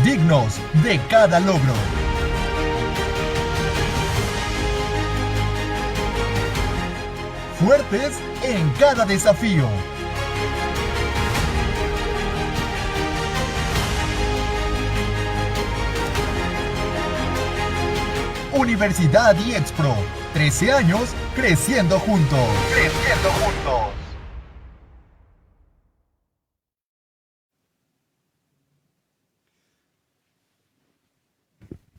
dignos de cada logro. Fuertes en cada desafío. Universidad IEXPRO, 13 años creciendo juntos. Creciendo juntos.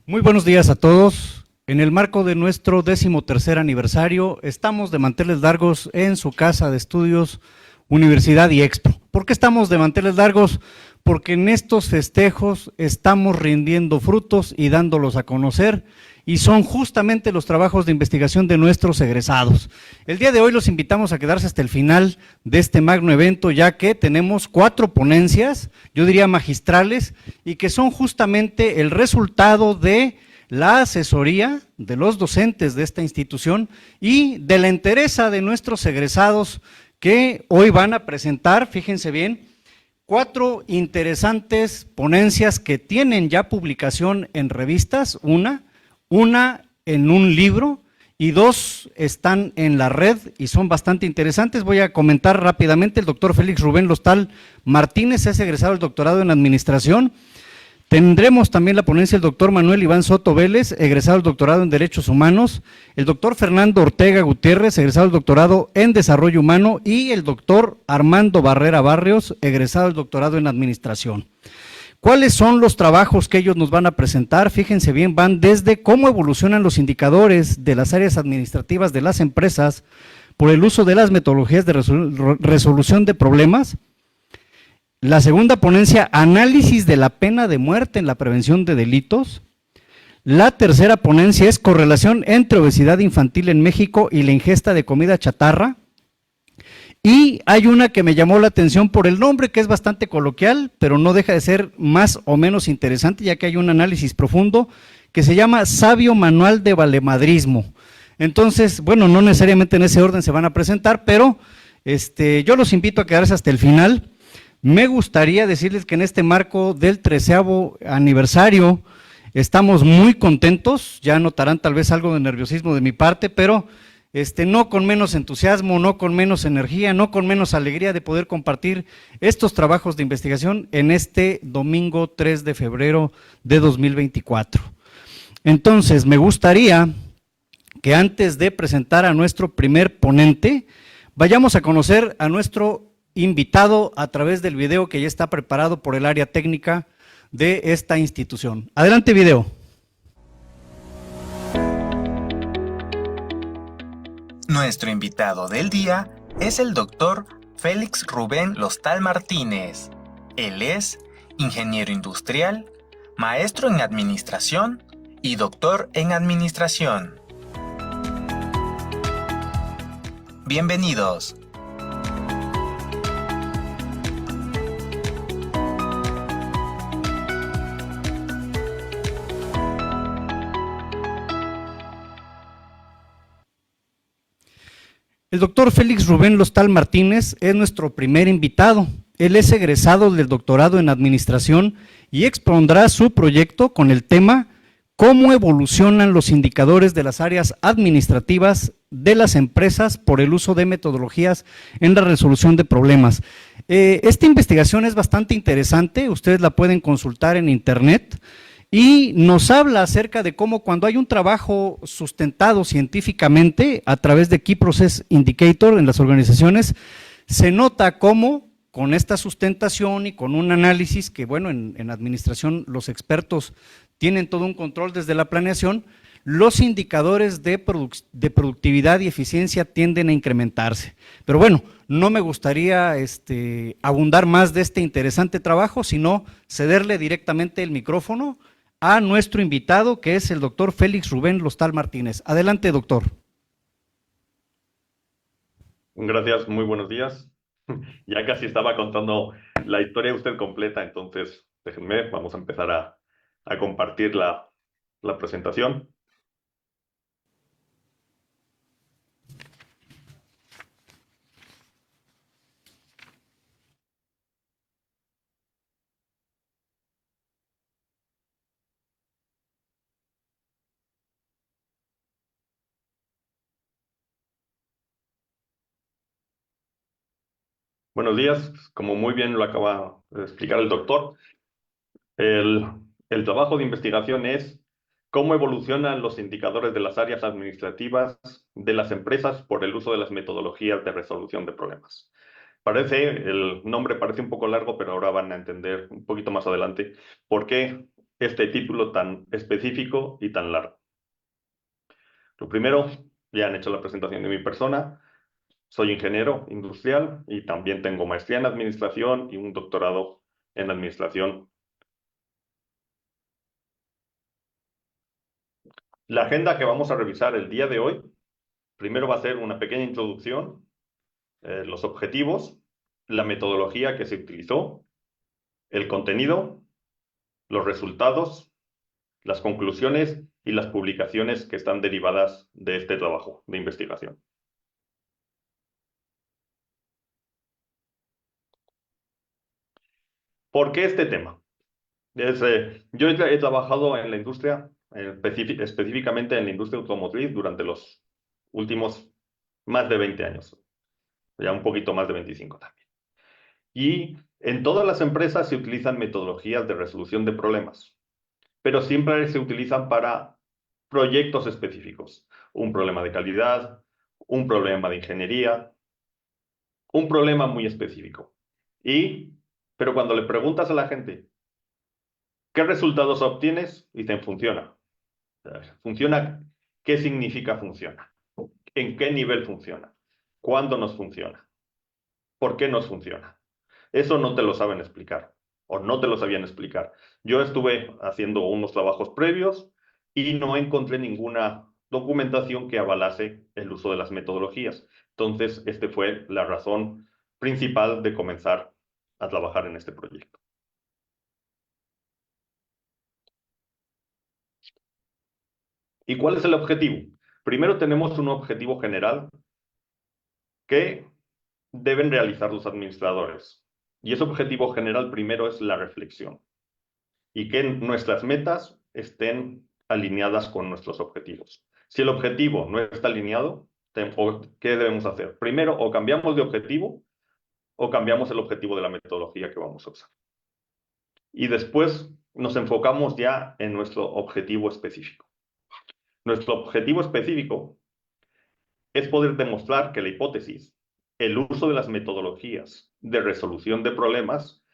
Muy buenos días a todos. En el marco de nuestro 13º aniversario, estamos de manteles largos en su casa de estudios Universidad IEXPRO. ¿Por qué estamos de manteles largos? Porque en estos festejos estamos rindiendo frutos y dándolos a conocer, y son justamente los trabajos de investigación de nuestros egresados. El día de hoy los invitamos a quedarse hasta el final de este magno evento, ya que tenemos 4 ponencias, yo diría magistrales, y que son justamente el resultado de la asesoría de los docentes de esta institución y de la entereza de nuestros egresados que hoy van a presentar, fíjense bien, 4 interesantes ponencias que tienen ya publicación en revistas, una en un libro y 2 están en la red y son bastante interesantes. Voy a comentar rápidamente. El doctor Félix Rubén Lostal Martínez es egresado del doctorado en Administración. Tendremos también la ponencia del doctor Manuel Iván Soto Vélez, egresado del doctorado en Derechos Humanos, el doctor Fernando Ortega Gutiérrez, egresado del doctorado en Desarrollo Humano, y el doctor Armando Barrera Barrios, egresado del doctorado en Administración. ¿Cuáles son los trabajos que ellos nos van a presentar? Fíjense bien, van desde cómo evolucionan los indicadores de las áreas administrativas de las empresas por el uso de las metodologías de resolución de problemas. La segunda ponencia, análisis de la pena de muerte en la prevención de delitos. La tercera ponencia es correlación entre obesidad infantil en México y la ingesta de comida chatarra. Y hay una que me llamó la atención por el nombre, que es bastante coloquial, pero no deja de ser más o menos interesante, ya que hay un análisis profundo que se llama Sabio Manual de Valemadrismo. Entonces, bueno, no necesariamente en ese orden se van a presentar, pero yo los invito a quedarse hasta el final. Me gustaría decirles que en este marco del 13º aniversario estamos muy contentos, ya notarán tal vez algo de nerviosismo de mi parte, pero no con menos entusiasmo, no con menos energía, no con menos alegría de poder compartir estos trabajos de investigación en este domingo 3 de febrero de 2024. Entonces, me gustaría que antes de presentar a nuestro primer ponente, vayamos a conocer a nuestro invitado a través del video que ya está preparado por el área técnica de esta institución. Adelante, video. Nuestro invitado del día es el doctor Félix Rubén Lostal Martínez. Él es ingeniero industrial, maestro en administración y doctor en administración. Bienvenidos. El doctor Félix Rubén Lostal Martínez es nuestro primer invitado. Él es egresado del doctorado en Administración y expondrá su proyecto con el tema ¿Cómo evolucionan los indicadores de las áreas administrativas de las empresas por el uso de metodologías en la resolución de problemas? Esta investigación es bastante interesante, ustedes la pueden consultar en internet. Y nos habla acerca de cómo cuando hay un trabajo sustentado científicamente a través de Key Process Indicator en las organizaciones, se nota cómo con esta sustentación y con un análisis que, bueno, en administración los expertos tienen todo un control desde la planeación, los indicadores de productividad y eficiencia tienden a incrementarse. Pero bueno, no me gustaría abundar más de este interesante trabajo, sino cederle directamente el micrófono a nuestro invitado, que es el doctor Félix Rubén Lostal Martínez. Adelante, doctor. Gracias, muy buenos días. Ya casi estaba contando la historia usted completa, entonces déjenme, vamos a empezar a compartir la presentación. Buenos días. Como muy bien lo acaba de explicar el doctor, el, el trabajo de investigación es cómo evolucionan los indicadores de las áreas administrativas de las empresas por el uso de las metodologías de resolución de problemas. El nombre parece un poco largo, pero ahora van a entender un poquito más adelante por qué este título tan específico y tan largo. Lo primero, ya han hecho la presentación de mi persona. Soy ingeniero industrial y también tengo maestría en administración y un doctorado en administración. La agenda que vamos a revisar el día de hoy, primero va a ser una pequeña introducción, los objetivos, la metodología que se utilizó, el contenido, los resultados, las conclusiones y las publicaciones que están derivadas de este trabajo de investigación. ¿Por qué este tema? Yo he trabajado en la industria, específicamente en la industria automotriz, durante los últimos más de 20 años, ya un poquito más de 25 también. Y en todas las empresas se utilizan metodologías de resolución de problemas, pero siempre se utilizan para proyectos específicos. Un problema de calidad, un problema de ingeniería, un problema muy específico. Pero cuando le preguntas a la gente, ¿qué resultados obtienes? Dicen, funciona. ¿Funciona? ¿Qué significa funciona? ¿En qué nivel funciona? ¿Cuándo nos funciona? ¿Por qué nos funciona? Eso no te lo saben explicar o no te lo sabían explicar. Yo estuve haciendo unos trabajos previos y no encontré ninguna documentación que avalase el uso de las metodologías. Entonces, esta fue la razón principal de comenzar a trabajar en este proyecto. ¿Y cuál es el objetivo? Primero tenemos un objetivo general que deben realizar los administradores. Y ese objetivo general primero es la reflexión y que nuestras metas estén alineadas con nuestros objetivos. Si el objetivo no está alineado, ¿qué debemos hacer? Primero, o cambiamos de objetivo o cambiamos el objetivo de la metodología que vamos a usar. Y después nos enfocamos ya en nuestro objetivo específico. Nuestro objetivo específico es poder demostrar que la hipótesis, el uso de las metodologías de resolución de problemas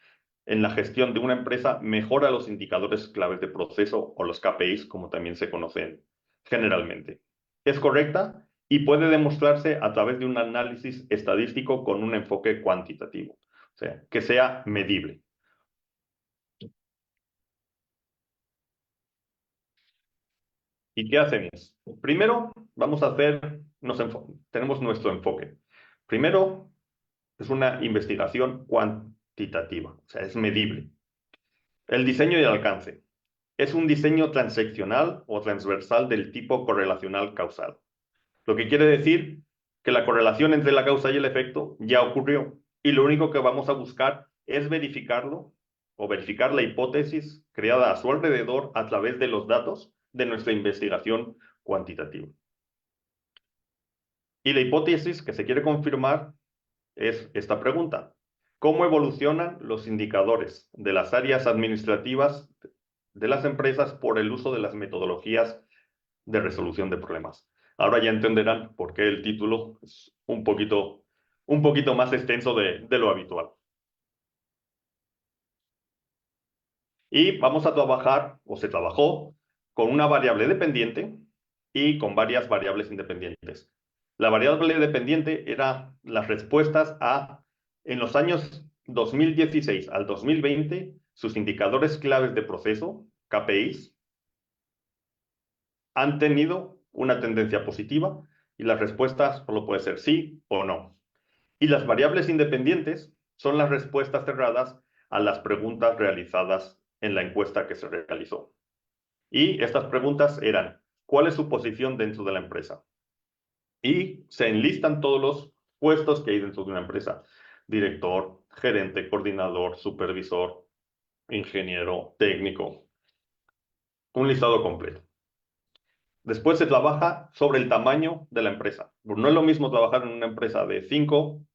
en la gestión de una empresa mejora los indicadores claves de proceso o los KPIs, como también se conocen generalmente. Es correcta y puede demostrarse a través de un análisis estadístico con un enfoque cuantitativo, o sea, que sea medible. ¿Y qué hacemos? Primero, tenemos nuestro enfoque. Primero, es una investigación cuantitativa, o sea, es medible. El diseño y el alcance. Es un diseño transeccional o transversal del tipo correlacional causal. Lo que quiere decir que la correlación entre la causa y el efecto ya ocurrió y lo único que vamos a buscar es verificarlo o verificar la hipótesis creada a su alrededor a través de los datos de nuestra investigación cuantitativa. Y la hipótesis que se quiere confirmar es esta pregunta: ¿cómo evolucionan los indicadores de las áreas administrativas de las empresas por el uso de las metodologías de resolución de problemas? Ahora ya entenderán por qué el título es un poquito más extenso de lo habitual. Y vamos a trabajar, o se trabajó, con una variable dependiente y con varias variables independientes. La variable dependiente era las respuestas en los años 2016 al 2020, sus indicadores claves de proceso, KPIs, han tenido una tendencia positiva y las respuestas solo puede ser sí o no. Y las variables independientes son las respuestas cerradas a las preguntas realizadas en la encuesta que se realizó. Y estas preguntas eran: ¿cuál es su posición dentro de la empresa? Y se enlistan todos los puestos que hay dentro de una empresa: director, gerente, coordinador, supervisor, ingeniero, técnico. Un listado completo. Después se trabaja sobre el tamaño de la empresa. No es lo mismo trabajar en una empresa de 5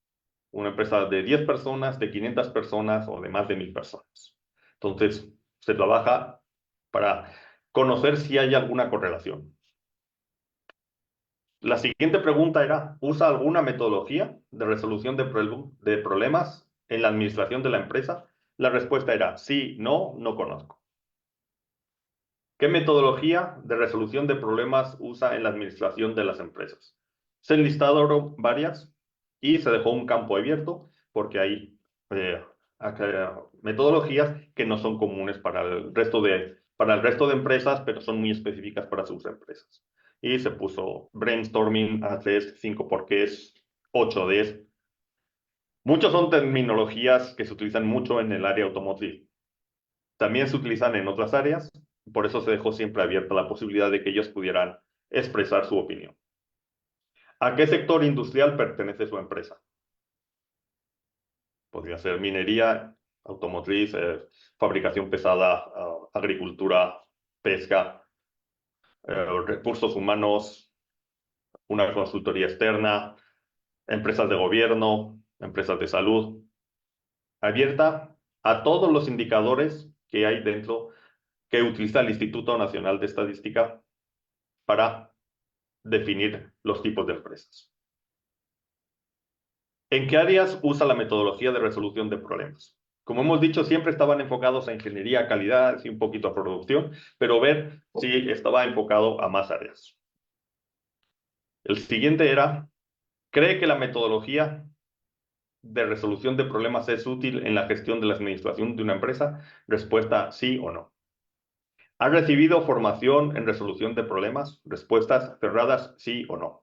una empresa de 10 personas, de 500 personas o de más de 1000 personas. Entonces, se trabaja para conocer si hay alguna correlación. La siguiente pregunta era, ¿usa alguna metodología de resolución de problemas en la administración de la empresa? La respuesta era sí, no, no conozco. ¿Qué metodología de resolución de problemas usa en la administración de las empresas? Se enlistaron varias y se dejó un campo abierto porque hay metodologías que no son comunes para el resto de empresas, pero son muy específicas para sus empresas. Y se puso brainstorming, A3, 5 porqués, 8Ds. Muchos son terminologías que se utilizan mucho en el área automotriz. También se utilizan en otras áreas, por eso se dejó siempre abierta la posibilidad de que ellos pudieran expresar su opinión. ¿A qué sector industrial pertenece su empresa? Podría ser minería, automotriz, fabricación pesada, agricultura, pesca, recursos humanos, una consultoría externa, empresas de gobierno, empresas de salud. Abierta a todos los indicadores que hay dentro que utiliza el Instituto Nacional de Estadística para definir los tipos de empresas. ¿En qué áreas usa la metodología de resolución de problemas? Como hemos dicho, siempre estaban enfocados a ingeniería, calidad y un poquito a producción, pero ver si estaba enfocado a más áreas. El siguiente era, ¿cree que la metodología de resolución de problemas es útil en la gestión de la administración de una empresa? Respuesta, sí o no. ¿Ha recibido formación en resolución de problemas? Respuestas cerradas, sí o no.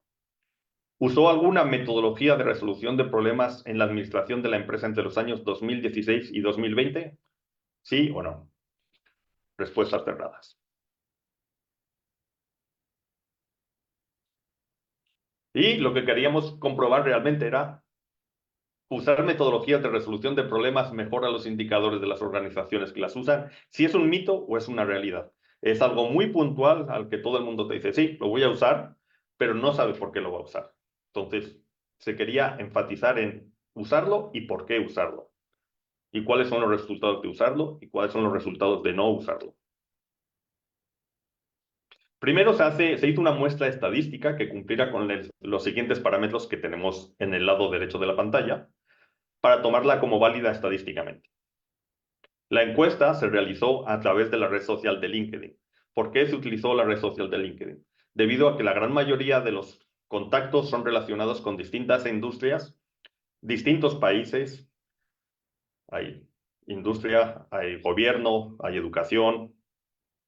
¿Usó alguna metodología de resolución de problemas en la administración de la empresa entre los años 2016 y 2020? ¿Sí o no? Respuestas cerradas. Y lo que queríamos comprobar realmente era usar metodologías de resolución de problemas mejora los indicadores de las organizaciones que las usan, si es un mito o es una realidad. Es algo muy puntual al que todo el mundo te dice, sí, lo voy a usar, pero no sabe por qué lo va a usar. Entonces, se quería enfatizar en usarlo y por qué usarlo. Y cuáles son los resultados de usarlo y cuáles son los resultados de no usarlo. Primero se hizo una muestra estadística que cumpliera con los siguientes parámetros que tenemos en el lado derecho de la pantalla para tomarla como válida estadísticamente. La encuesta se realizó a través de la red social de LinkedIn. ¿Por qué se utilizó la red social de LinkedIn? Debido a que la gran mayoría de los contactos son relacionados con distintas industrias, distintos países, hay industria, hay gobierno, hay educación.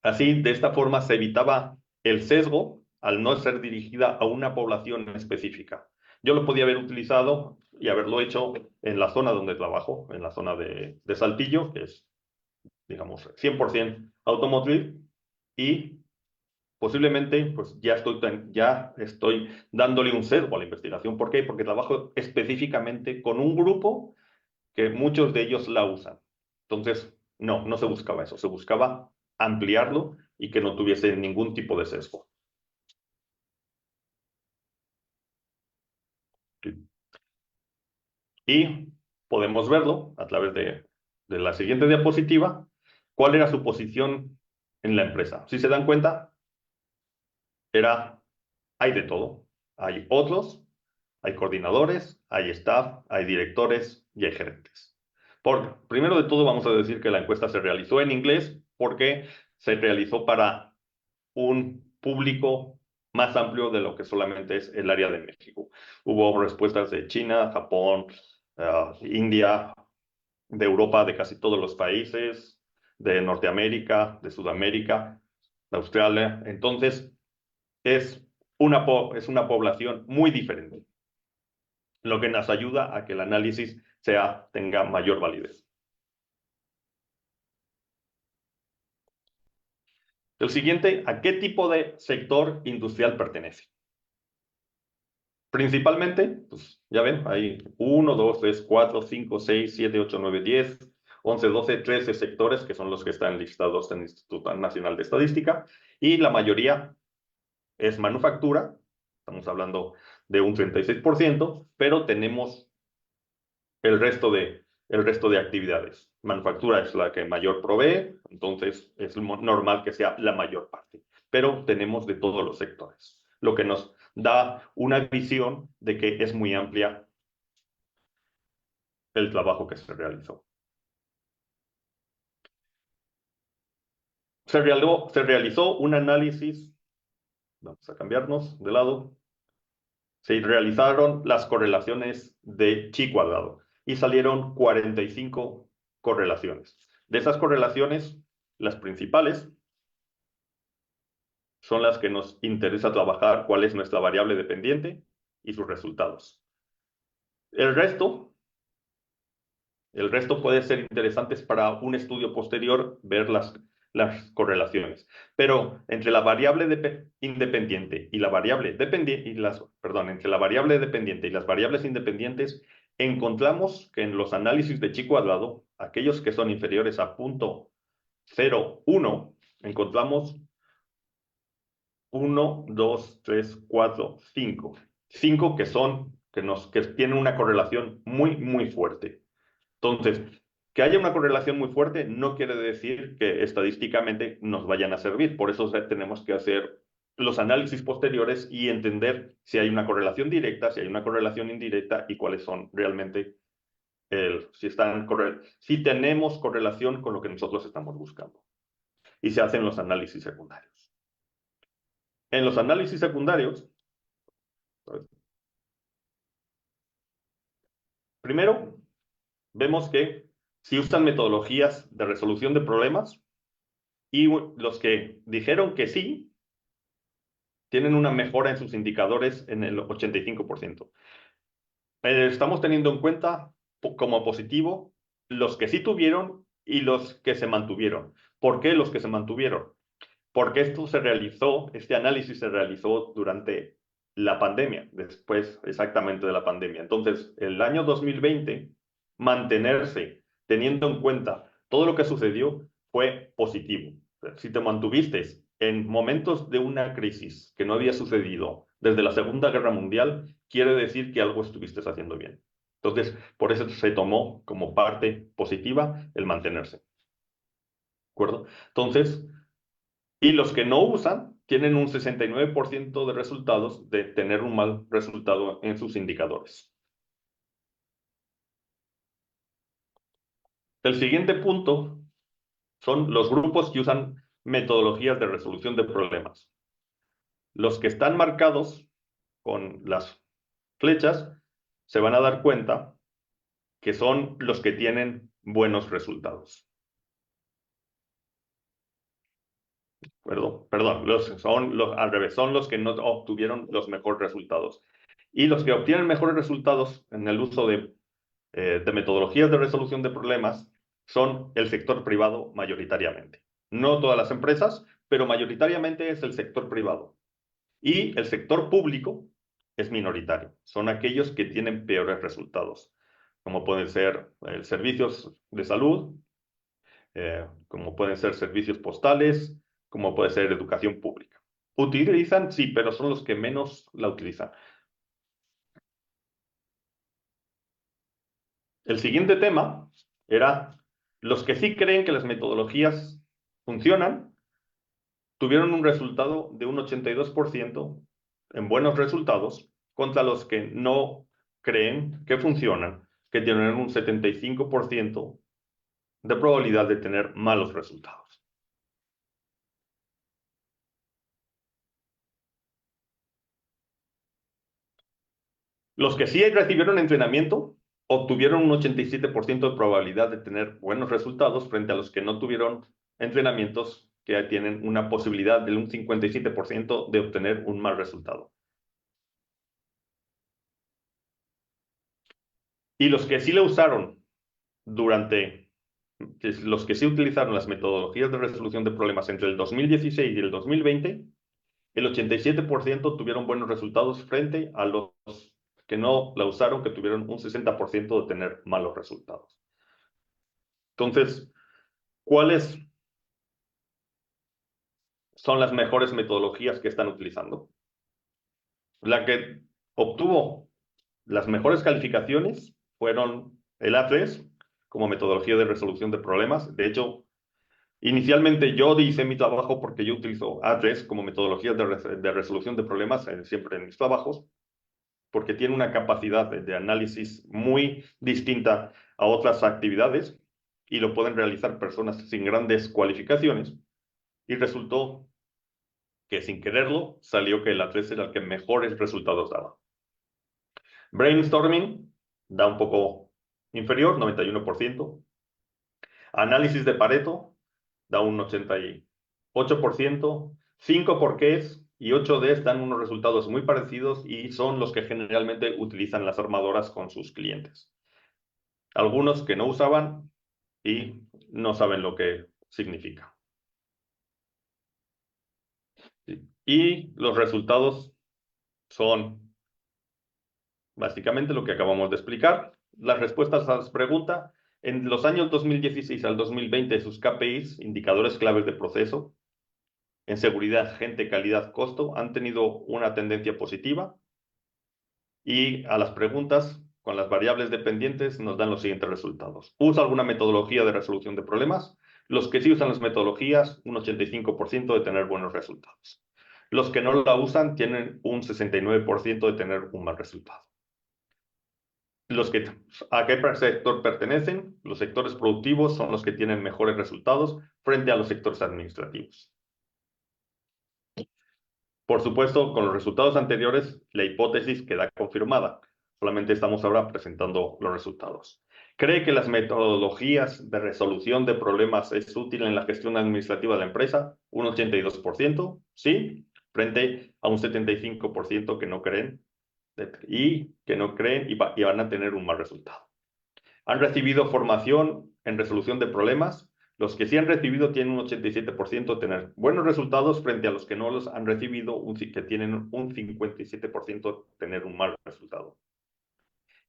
Así, de esta forma se evitaba el sesgo al no ser dirigida a una población específica. Yo lo podía haber utilizado y haberlo hecho en la zona donde trabajo, en la zona de Saltillo, que es, digamos, 100% automotriz, y posiblemente pues ya estoy dándole un sesgo a la investigación. ¿Por qué? Porque trabajo específicamente con un grupo que muchos de ellos la usan. Entonces, no se buscaba eso, se buscaba ampliarlo y que no tuviese ningún tipo de sesgo. Y podemos verlo a través de la siguiente diapositiva, cuál era su posición en la empresa. Si se dan cuenta, hay de todo. Hay otros, hay coordinadores, hay staff, hay directores y hay gerentes. Primero de todo vamos a decir que la encuesta se realizó en inglés porque se realizó para un público más amplio de lo que solamente es el área de México. Hubo respuestas de China, Japón, India, de Europa, de casi todos los países, de Norteamérica, de Sudamérica, de Australia. Entonces, es una población muy diferente, lo que nos ayuda a que el análisis tenga mayor validez. El siguiente, ¿a qué tipo de sector industrial pertenece? Principalmente, pues ya ven, hay 1, 2, 3, 4, 5, 6, 7, 8, 9, 10, 11, 12, 13 sectores que son los que están listados en el Instituto Nacional de Estadística, y la mayoría es manufactura, estamos hablando de un 36%, pero tenemos el resto de actividades. Manufactura es la que mayor provee, entonces es normal que sea la mayor parte. Pero tenemos de todos los sectores, lo que nos da una visión de que es muy amplia el trabajo que se realizó. Se realizó un análisis, vamos a cambiarnos de lado, se realizaron las correlaciones de chi cuadrado y salieron 45 correlaciones. De esas correlaciones, las principales son las que nos interesa trabajar, cuál es nuestra variable dependiente y sus resultados. El resto puede ser interesantes para un estudio posterior ver las correlaciones. Pero entre la variable independiente y la variable dependiente, entre la variable dependiente y las variables independientes, encontramos que en los análisis de chi cuadrado, aquellos que son inferiores a 0.01, encontramos 1, 2, 3, 4, 5. 5 que tienen una correlación muy, muy fuerte. Entonces, que haya una correlación muy fuerte no quiere decir que estadísticamente nos vayan a servir. Por eso tenemos que hacer los análisis posteriores y entender si hay una correlación directa, si hay una correlación indirecta y cuáles son realmente si tenemos correlación con lo que nosotros estamos buscando. Y se hacen los análisis secundarios. En los análisis secundarios, primero, vemos que si usan metodologías de resolución de problemas y los que dijeron que sí, tienen una mejora en sus indicadores en el 85%. Estamos teniendo en cuenta como positivo los que sí tuvieron y los que se mantuvieron. ¿Por qué los que se mantuvieron? Porque este análisis se realizó durante la pandemia, después exactamente de la pandemia. Entonces, el año 2020, mantenerse teniendo en cuenta todo lo que sucedió fue positivo. Si te mantuviste en momentos de una crisis que no había sucedido desde la Segunda Guerra Mundial, quiere decir que algo estuviste haciendo bien. Entonces, por eso se tomó como parte positiva el mantenerse. ¿De acuerdo? Entonces, y los que no usan tienen un 69% de resultados de tener un mal resultado en sus indicadores. El siguiente punto son los grupos que usan metodologías de resolución de problemas. Los que están marcados con las flechas se van a dar cuenta que son los que tienen buenos resultados. Perdón, al revés, son los que no obtuvieron los mejores resultados. Y los que obtienen mejores resultados en el uso de metodologías de resolución de problemas son el sector privado mayoritariamente. No todas las empresas, pero mayoritariamente es el sector privado. Y el sector público es minoritario. Son aquellos que tienen peores resultados, como pueden ser servicios de salud, como pueden ser servicios postales, como puede ser educación pública. ¿Utilizan? Sí, pero son los que menos la utilizan. El siguiente tema era los que sí creen que las metodologías funcionan, tuvieron un resultado de un 82% en buenos resultados, contra los que no creen que funcionan, que tienen un 75% de probabilidad de tener malos resultados. Los que sí recibieron entrenamiento obtuvieron un 87% de probabilidad de tener buenos resultados frente a los que no tuvieron entrenamientos, que tienen una posibilidad de un 57% de obtener un mal resultado. Y los que sí le usaron los que sí utilizaron las metodologías de resolución de problemas entre el 2016 y el 2020, el 87% tuvieron buenos resultados frente a los que no la usaron, que tuvieron un 60% de tener malos resultados. Entonces, ¿cuáles son las mejores metodologías que están utilizando? La que obtuvo las mejores calificaciones fueron el A3 como metodología de resolución de problemas. De hecho, inicialmente yo hice mi trabajo porque yo utilizo A3 como metodología de resolución de problemas siempre en mis trabajos, porque tiene una capacidad de análisis muy distinta a otras actividades y lo pueden realizar personas sin grandes cualificaciones. Y resultó que sin quererlo salió que el A3 era el que mejores resultados daba. Brainstorming da un poco inferior, 91%. Análisis de Pareto da un 88%. 5 porqués y 8 Ds dan unos resultados muy parecidos y son los que generalmente utilizan las armadoras con sus clientes. Algunos que no usaban y no saben lo que significa. Y los resultados son básicamente lo que acabamos de explicar. Las respuestas a las preguntas, en los años 2016 al 2020, sus KPIs, indicadores claves de proceso, en seguridad, gente, calidad, costo, han tenido una tendencia positiva. Y a las preguntas, con las variables dependientes, nos dan los siguientes resultados. ¿Usa alguna metodología de resolución de problemas? Los que sí usan las metodologías, un 85% de tener buenos resultados. Los que no la usan tienen un 69% de tener un mal resultado. ¿A qué sector pertenecen? Los sectores productivos son los que tienen mejores resultados frente a los sectores administrativos. Por supuesto, con los resultados anteriores, la hipótesis queda confirmada. Solamente estamos ahora presentando los resultados. ¿Cree que las metodologías de resolución de problemas es útil en la gestión administrativa de la empresa? Un 82%, sí, frente a un 75% que no creen y van a tener un mal resultado. ¿Han recibido formación en resolución de problemas? Los que sí han recibido tienen un 87% de tener buenos resultados frente a los que no los han recibido, que tienen un 57% de tener un mal resultado.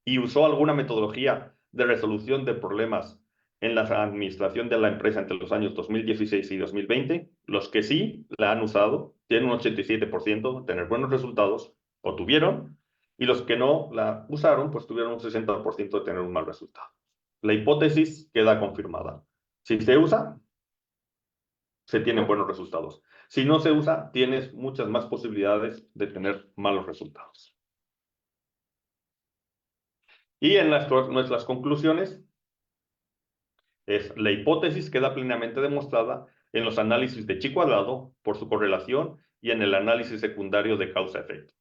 ¿Y usó alguna metodología de resolución de problemas en la administración de la empresa entre los años 2016 y 2020? Los que sí la han usado tienen un 87% de tener buenos resultados, o tuvieron, y los que no la usaron, pues tuvieron un 60% de tener un mal resultado. La hipótesis queda confirmada. Si se usa, se tienen buenos resultados. Si no se usa, tienes muchas más posibilidades de tener malos resultados. Y en nuestras conclusiones, la hipótesis queda plenamente demostrada en los análisis de chi cuadrado por su correlación y en el análisis secundario de causa-efecto.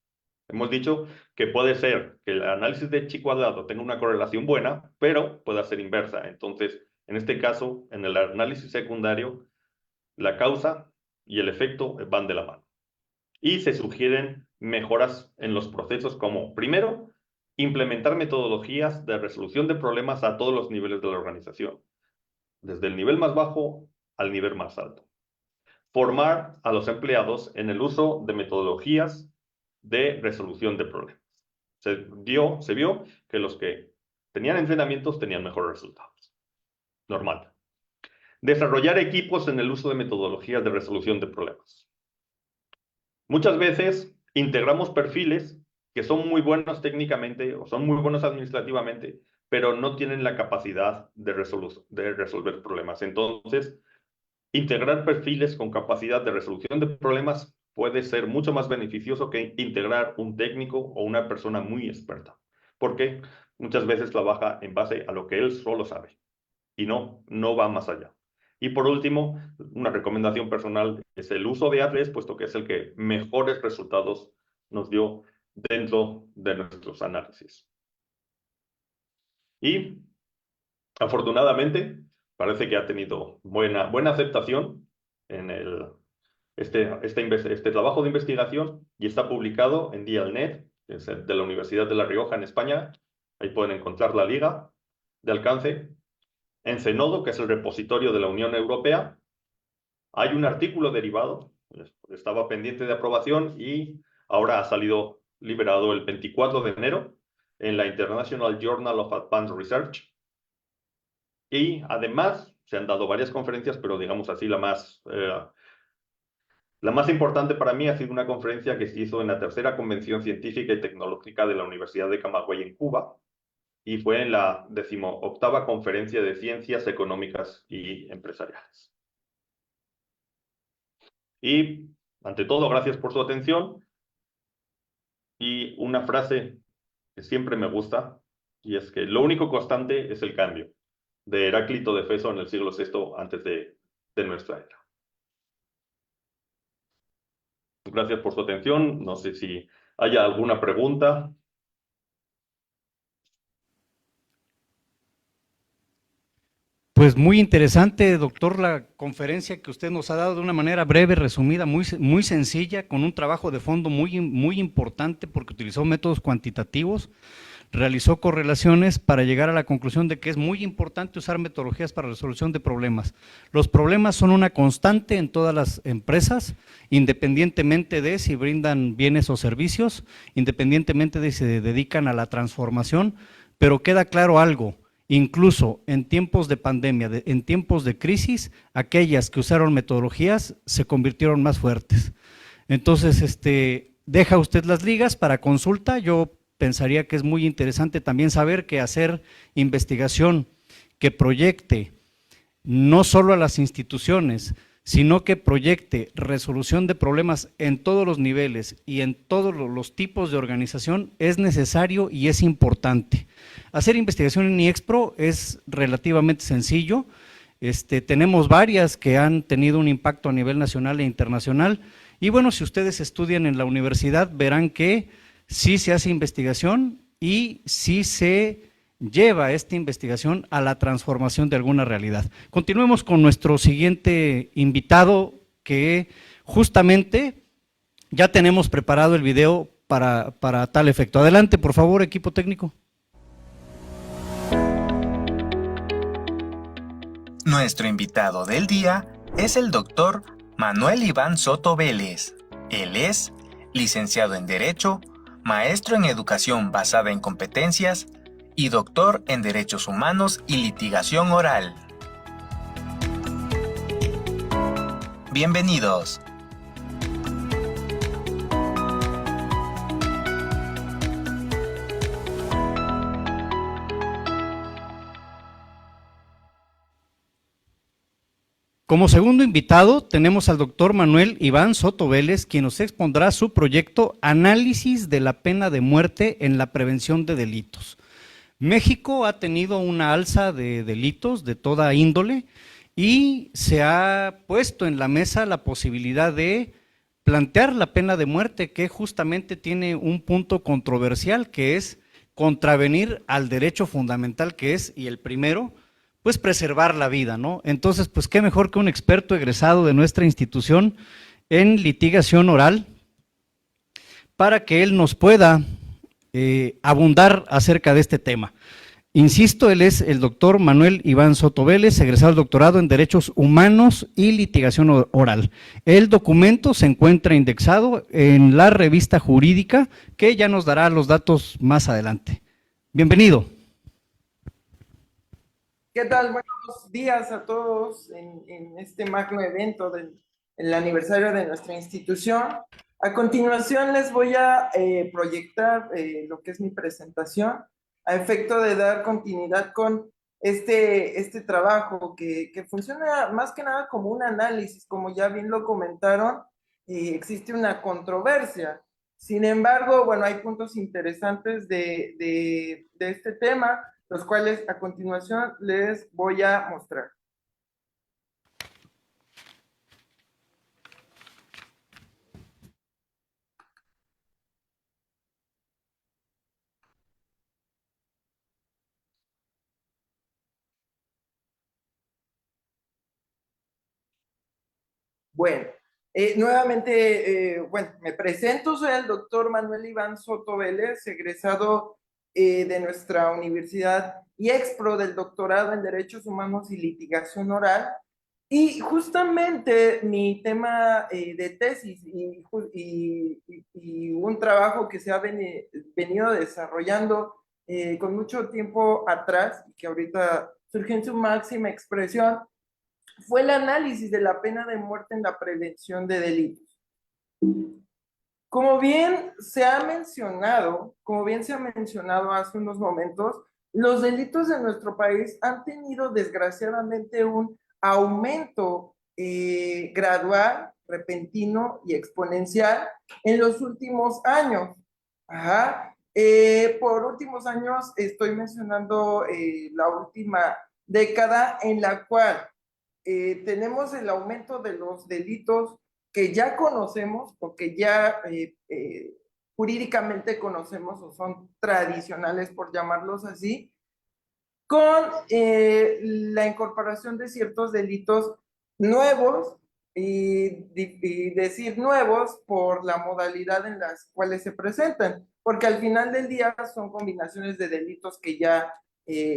Hemos dicho que puede ser que el análisis de chi cuadrado tenga una correlación buena, pero pueda ser inversa. Entonces, en este caso, en el análisis secundario, la causa y el efecto van de la mano. Y se sugieren mejoras en los procesos como, primero, implementar metodologías de resolución de problemas a todos los niveles de la organización, desde el nivel más bajo al nivel más alto. Formar a los empleados en el uso de metodologías de resolución de problemas. Se vio que los que tenían entrenamientos tenían mejores resultados. Normal. Desarrollar equipos en el uso de metodologías de resolución de problemas. Muchas veces integramos perfiles que son muy buenos técnicamente o son muy buenos administrativamente, pero no tienen la capacidad de resolver problemas. Entonces, integrar perfiles con capacidad de resolución de problemas puede ser mucho más beneficioso que integrar un técnico o una persona muy experta, porque muchas veces trabaja en base a lo que él solo sabe y no va más allá. Y por último, una recomendación personal es el uso de A3, puesto que es el que mejores resultados nos dio dentro de nuestros análisis. Y afortunadamente, parece que ha tenido buena aceptación en este trabajo de investigación y está publicado en Dialnet, que es de la Universidad de La Rioja en España. Ahí pueden encontrar la liga de alcance. En Zenodo, que es el repositorio de la Unión Europea, hay un artículo derivado, estaba pendiente de aprobación y ahora ha salido liberado el 24 de enero en la International Journal of Advanced Research. Y además se han dado varias conferencias, pero digamos así, la más importante para mí ha sido una conferencia que se hizo en la tercera Convención Científica y Tecnológica de la Universidad de Camagüey en Cuba. y fue en la 18ª Conferencia de Ciencias Económicas y Empresariales. Y, ante todo, gracias por su atención. Y una frase que siempre me gusta, y es que lo único constante es el cambio, de Heráclito de Éfeso en el siglo VI antes de nuestra era. Gracias por su atención. No sé si haya alguna pregunta. Pues muy interesante, doctor, la conferencia que usted nos ha dado de una manera breve, resumida, muy sencilla, con un trabajo de fondo muy importante porque utilizó métodos cuantitativos, realizó correlaciones para llegar a la conclusión de que es muy importante usar metodologías para resolución de problemas. Los problemas son una constante en todas las empresas, independientemente de si brindan bienes o servicios, independientemente de si se dedican a la transformación, pero queda claro algo. Incluso en tiempos de pandemia, en tiempos de crisis, aquellas que usaron metodologías se convirtieron más fuertes. Entonces, deja usted las ligas para consulta. Yo pensaría que es muy interesante también saber que hacer investigación que proyecte no solo a las instituciones, sino que proyecte resolución de problemas en todos los niveles y en todos los tipos de organización es necesario y es importante. Hacer investigación en IEXPRO es relativamente sencillo. Tenemos varias que han tenido un impacto a nivel nacional e internacional y bueno, si ustedes estudian en la universidad verán que sí se hace investigación y sí se lleva esta investigación a la transformación de alguna realidad. Continuemos con nuestro siguiente invitado, que justamente ya tenemos preparado el video para tal efecto. Adelante, por favor, equipo técnico. Nuestro invitado del día es el doctor Manuel Iván Soto Vélez. Él es licenciado en Derecho, maestro en Educación basada en competencias y doctor en Derechos Humanos y Litigación Oral. Bienvenidos. Como segundo invitado tenemos al doctor Manuel Iván Soto Vélez, quien nos expondrá su proyecto Análisis de la pena de muerte en la prevención de delitos. México ha tenido una alza de delitos de toda índole y se ha puesto en la mesa la posibilidad de plantear la pena de muerte, que justamente tiene un punto controversial, que es contravenir al derecho fundamental que es, y el primero, pues preservar la vida, ¿no? Entonces, pues qué mejor que un experto egresado de nuestra institución en litigación oral para que él nos pueda abundar acerca de este tema. Insisto, él es el doctor Manuel Iván Soto Vélez, egresado del doctorado en Derechos Humanos y Litigación Oral. El documento se encuentra indexado en la revista jurídica, que ya nos dará los datos más adelante. Bienvenido. ¿Qué tal? Buenos días a todos en este magno evento del aniversario de nuestra institución. A continuación les voy a proyectar lo que es mi presentación a efecto de dar continuidad con este trabajo que funciona más que nada como un análisis. Como ya bien lo comentaron, existe una controversia. Sin embargo, bueno, hay puntos interesantes de este tema, los cuales a continuación les voy a mostrar. Bueno, nuevamente, bueno, me presento, soy el doctor Manuel Iván Soto Vélez, egresado de nuestra universidad IEXPRO del doctorado en Derechos Humanos y Litigación Oral. Y justamente mi tema de tesis y un trabajo que se ha venido desarrollando con mucho tiempo atrás y que ahorita surge en su máxima expresión, fue el análisis de la pena de muerte en la prevención de delitos. Como bien se ha mencionado hace unos momentos, los delitos en nuestro país han tenido desgraciadamente un aumento gradual, repentino y exponencial en los últimos años. Ajá. Por últimos años estoy mencionando la última década en la cual tenemos el aumento de los delitos que ya conocemos o que ya jurídicamente conocemos o son tradicionales, por llamarlos así, con la incorporación de ciertos delitos nuevos y decir nuevos por la modalidad en las cuales se presentan, porque al final del día son combinaciones de delitos que ya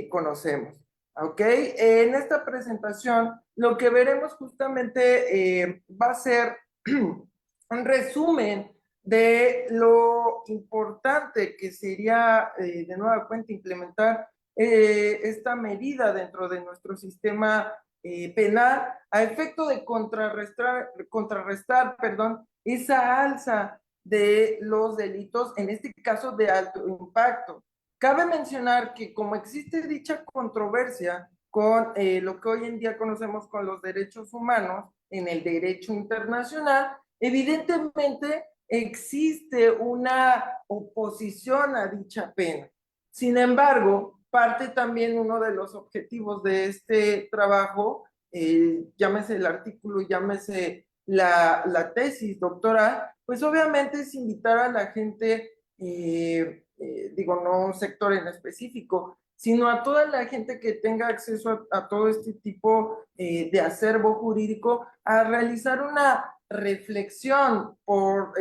conocemos. ¿Ok? En esta presentación lo que veremos justamente va a ser un resumen de lo importante que sería de nueva cuenta implementar esta medida dentro de nuestro sistema penal a efecto de contrarrestar, esa alza de los delitos, en este caso de alto impacto. Cabe mencionar que como existe dicha controversia con lo que hoy en día conocemos con los derechos humanos en el derecho internacional, evidentemente existe una oposición a dicha pena. Sin embargo, parte también uno de los objetivos de este trabajo, llámese el artículo, llámese la tesis doctoral, pues obviamente es invitar a la gente, digo, no un sector en específico, sino a toda la gente que tenga acceso a todo este tipo de acervo jurídico, a realizar una reflexión por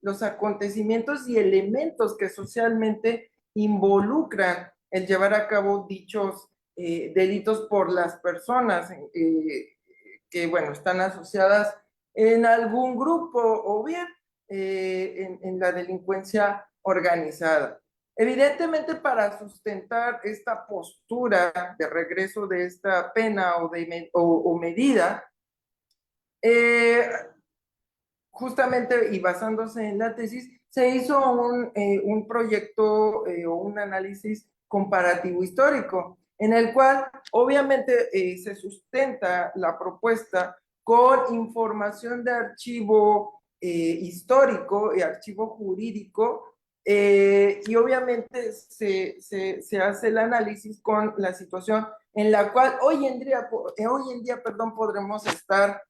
los acontecimientos y elementos que socialmente involucran el llevar a cabo dichos delitos por las personas que, bueno, están asociadas en algún grupo o bien en la delincuencia organizada. Evidentemente, para sustentar esta postura de regreso de esta pena o medida, justamente y basándose en la tesis, se hizo un proyecto o un análisis comparativo histórico, en el cual obviamente se sustenta la propuesta con información de archivo histórico y archivo jurídico, y obviamente se hace el análisis con la situación en la cual hoy en día podremos estar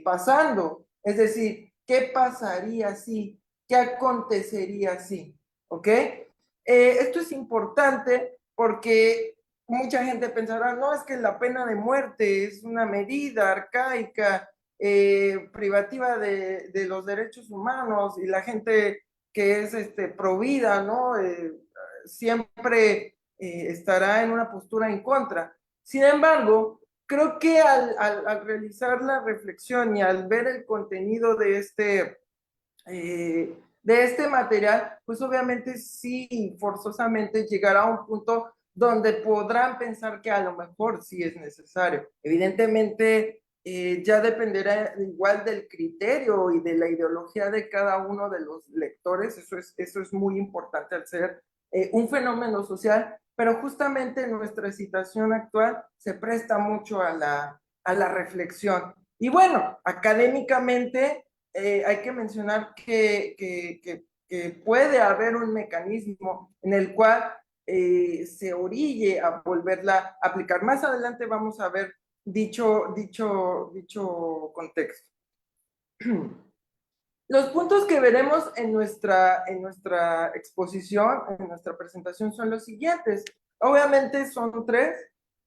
pasando. Es decir, ¿qué pasaría si? ¿Qué acontecería si? ¿Ok? Esto es importante porque mucha gente pensará, no, es que la pena de muerte es una medida arcaica, privativa de los derechos humanos y la gente que es provida, ¿no? Siempre estará en una postura en contra. Sin embargo, creo que al realizar la reflexión y al ver el contenido de este material, pues obviamente sí, forzosamente llegará a un punto donde podrán pensar que a lo mejor sí es necesario. Evidentemente, ya dependerá igual del criterio y de la ideología de cada uno de los lectores, eso es muy importante al ser un fenómeno social, pero justamente nuestra situación actual se presta mucho a la reflexión. Y bueno, académicamente hay que mencionar que puede haber un mecanismo en el cual se orille a volverla a aplicar. Más adelante vamos a ver dicho contexto. Los puntos que veremos en nuestra exposición, en nuestra presentación, son los siguientes. Obviamente son tres.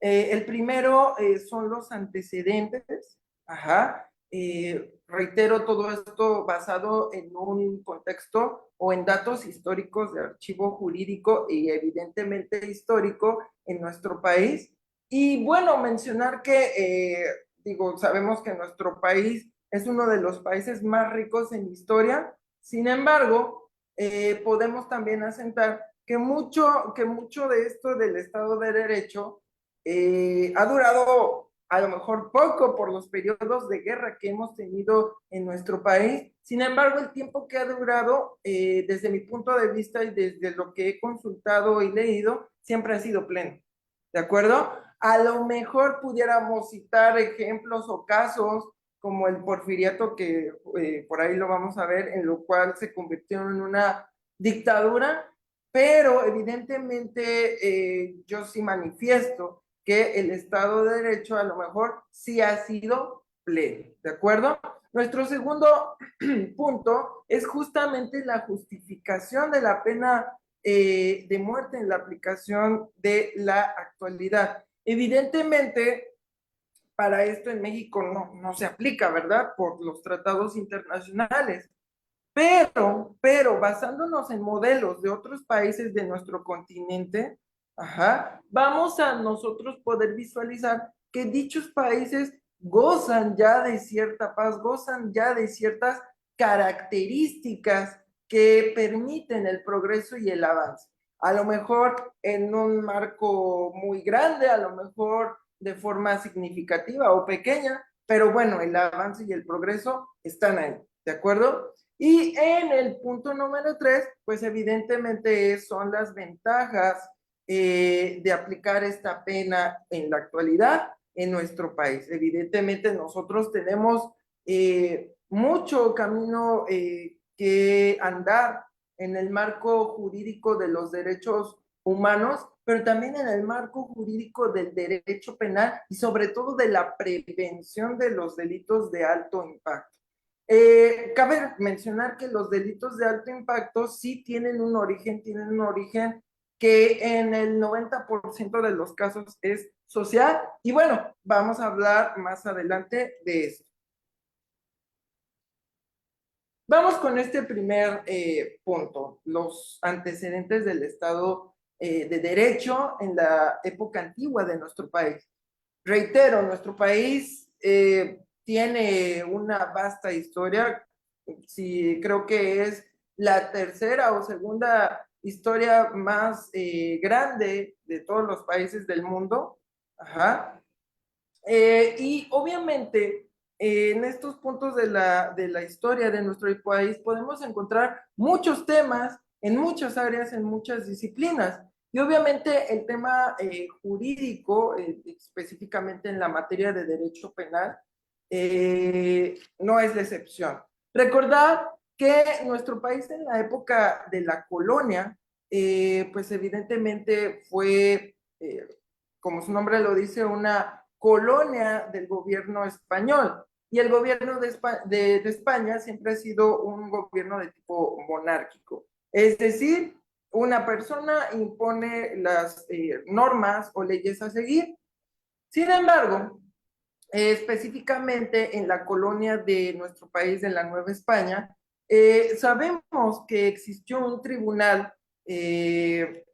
El primero son los antecedentes. Ajá. Reitero todo esto basado en un contexto o en datos históricos de archivo jurídico y evidentemente histórico en nuestro país. Y bueno, mencionar que, sabemos que nuestro país es uno de los países más ricos en historia. Sin embargo, podemos también asentar que mucho de esto del Estado de Derecho ha durado a lo mejor poco por los periodos de guerra que hemos tenido en nuestro país. Sin embargo, el tiempo que ha durado, desde mi punto de vista y desde lo que he consultado y leído, siempre ha sido pleno. ¿De acuerdo? A lo mejor pudiéramos citar ejemplos o casos como el porfiriato, que por ahí lo vamos a ver, en lo cual se convirtió en una dictadura, pero evidentemente yo sí manifiesto que el Estado de Derecho a lo mejor sí ha sido pleno, ¿de acuerdo? Nuestro segundo punto es justamente la justificación de la pena de muerte en la aplicación de la actualidad. Evidentemente, para esto en México no se aplica, ¿verdad? Por los tratados internacionales. Pero basándonos en modelos de otros países de nuestro continente, vamos a nosotros poder visualizar que dichos países gozan ya de cierta paz, gozan ya de ciertas características que permiten el progreso y el avance. A lo mejor en un marco muy grande, a lo mejor de forma significativa o pequeña, pero bueno, el avance y el progreso están ahí, ¿de acuerdo? Y en el punto número 3, pues evidentemente son las ventajas de aplicar esta pena en la actualidad en nuestro país. Evidentemente nosotros tenemos mucho camino que andar en el marco jurídico de los derechos humanos, pero también en el marco jurídico del derecho penal y sobre todo de la prevención de los delitos de alto impacto. Cabe mencionar que los delitos de alto impacto sí tienen un origen que en el 90% de los casos es social. Y bueno, vamos a hablar más adelante de eso. Vamos con este primer punto, los antecedentes del Estado de Derecho en la época antigua de nuestro país. Reitero, nuestro país tiene una vasta historia, sí, creo que es la tercera o segunda historia más grande de todos los países del mundo. Y obviamente en estos puntos de la historia de nuestro país podemos encontrar muchos temas en muchas áreas, en muchas disciplinas. Y obviamente el tema jurídico, específicamente en la materia de derecho penal, no es la excepción. Recordar que nuestro país en la época de la colonia, pues evidentemente fue, como su nombre lo dice, una colonia del gobierno español. Y el gobierno de España siempre ha sido un gobierno de tipo monárquico. Es decir, una persona impone las normas o leyes a seguir. Sin embargo, específicamente en la colonia de nuestro país, de la Nueva España, sabemos que existió un tribunal de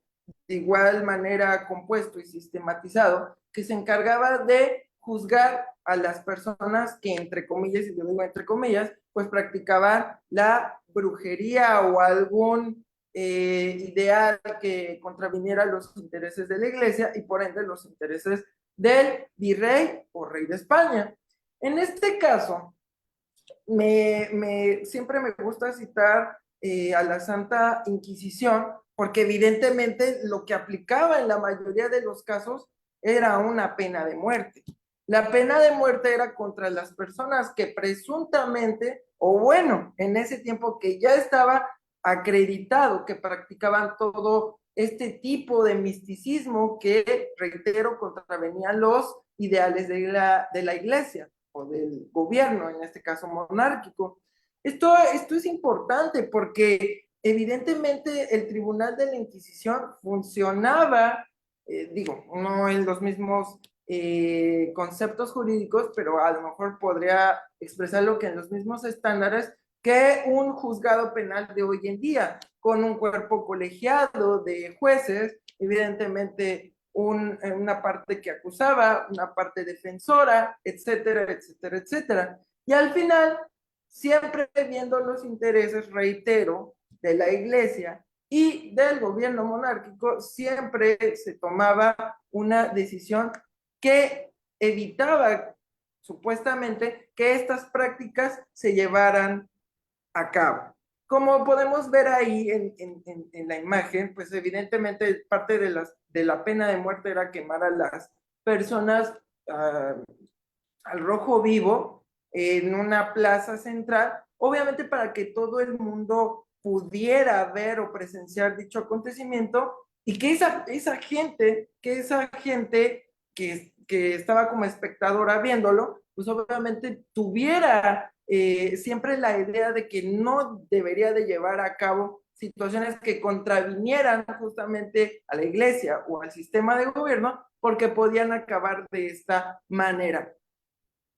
igual manera compuesto y sistematizado que se encargaba de juzgar a las personas que, entre comillas, y yo digo entre comillas, pues practicaban la brujería o algún ideal que contraviniera los intereses de la iglesia y por ende los intereses del virrey o rey de España. En este caso, siempre me gusta citar a la Santa Inquisición, porque evidentemente lo que aplicaba en la mayoría de los casos era una pena de muerte. La pena de muerte era contra las personas que presuntamente, o bueno, en ese tiempo que ya estaba acreditado que practicaban todo este tipo de misticismo que, reitero, contravenían los ideales de la iglesia o del gobierno, en este caso monárquico. Esto es importante porque evidentemente el Tribunal de la Inquisición funcionaba, digo, no en los mismos conceptos jurídicos, pero a lo mejor podría expresar lo que en los mismos estándares que un juzgado penal de hoy en día, con un cuerpo colegiado de jueces, evidentemente una parte que acusaba, una parte defensora, etcétera, etcétera, etcétera. Y al final, siempre viendo los intereses, reitero, de la iglesia y del gobierno monárquico, siempre se tomaba una decisión que evitaba supuestamente que estas prácticas se llevaran a cabo. Como podemos ver ahí en la imagen, pues evidentemente parte de la pena de muerte era quemar a las personas al rojo vivo en una plaza central, obviamente para que todo el mundo pudiera ver o presenciar dicho acontecimiento y que esa gente que estaba como espectadora viéndolo, pues obviamente tuviera siempre la idea de que no debería de llevar a cabo situaciones que contravinieran justamente a la iglesia o al sistema de gobierno, porque podían acabar de esta manera.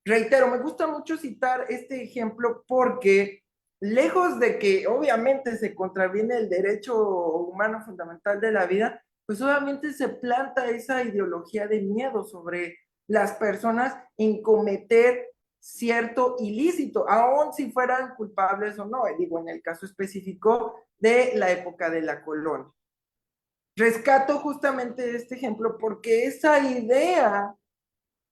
Reitero, me gusta mucho citar este ejemplo porque lejos de que obviamente se contraviene el derecho humano fundamental de la vida, pues obviamente se planta esa ideología de miedo sobre las personas en cometer cierto ilícito, aun si fueran culpables o no, digo, en el caso específico de la época de la colonia. Rescato justamente este ejemplo porque esa idea,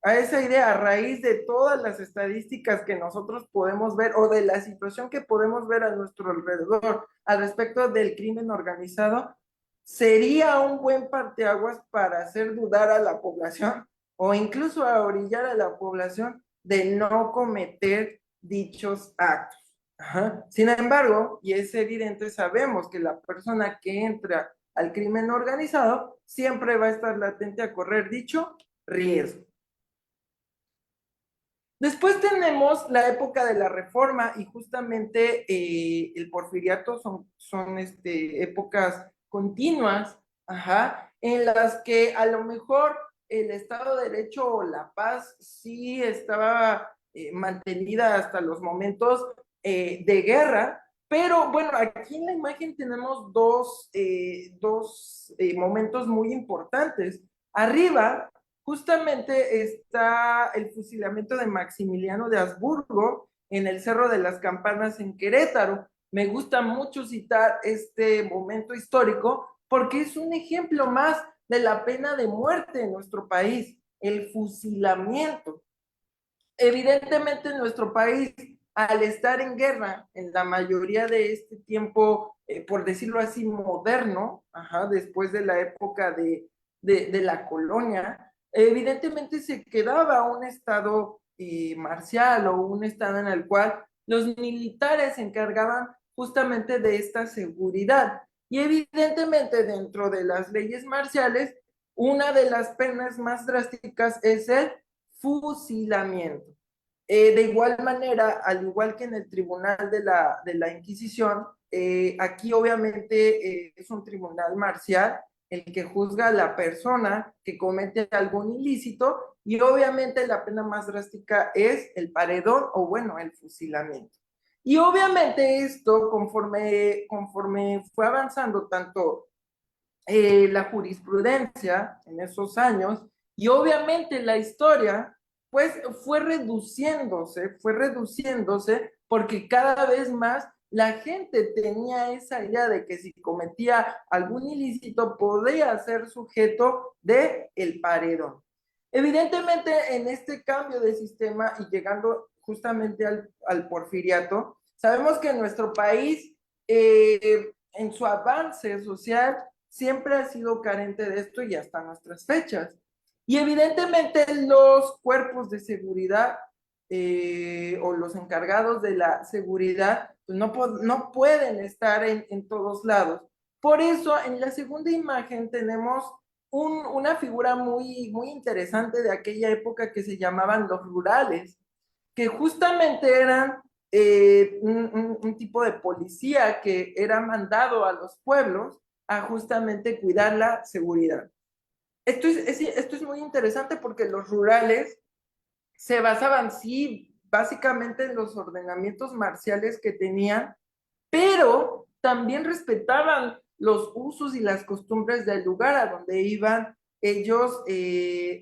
a raíz de todas las estadísticas que nosotros podemos ver o de la situación que podemos ver a nuestro alrededor al respecto del crimen organizado, sería un buen parteaguas para hacer dudar a la población o incluso a orillar a la población de no cometer dichos actos. Ajá. Sin embargo, y es evidente, sabemos que la persona que entra al crimen organizado siempre va a estar latente a correr dicho riesgo. Después tenemos la época de la Reforma y justamente el Porfiriato son épocas continuas, ajá, en las que a lo mejor el Estado de Derecho o la paz sí estaba mantenida hasta los momentos de guerra, pero bueno, aquí en la imagen tenemos dos momentos muy importantes. Arriba justamente está el fusilamiento de Maximiliano de Habsburgo en el Cerro de las Campanas en Querétaro. Me gusta mucho citar este momento histórico porque es un ejemplo más de la pena de muerte en nuestro país, el fusilamiento. Evidentemente en nuestro país, al estar en guerra, en la mayoría de este tiempo, por decirlo así, moderno, ajá, después de la época de la colonia, evidentemente se quedaba un estado marcial o un estado en el cual los militares se encargaban justamente de esta seguridad. Y evidentemente dentro de las leyes marciales, una de las penas más drásticas es el fusilamiento. De igual manera, al igual que en el tribunal de la Inquisición, aquí obviamente es un tribunal marcial el que juzga a la persona que comete algún ilícito y obviamente la pena más drástica es el paredón o bueno, el fusilamiento. Y obviamente esto, conforme fue avanzando tanto la jurisprudencia en esos años y obviamente la historia, pues fue reduciéndose porque cada vez más la gente tenía esa idea de que si cometía algún ilícito podía ser sujeto de el paredón. Evidentemente en este cambio de sistema y llegando justamente al porfiriato, sabemos que nuestro país en su avance social siempre ha sido carente de esto y hasta nuestras fechas. Y evidentemente los cuerpos de seguridad o los encargados de la seguridad pues no pueden estar en todos lados. Por eso en la segunda imagen tenemos una figura muy interesante de aquella época que se llamaban los rurales, que justamente eran un tipo de policía que era mandado a los pueblos a justamente cuidar la seguridad. Esto es muy interesante porque los rurales se basaban, sí, básicamente en los ordenamientos marciales que tenían, pero también respetaban los usos y las costumbres del lugar a donde iban ellos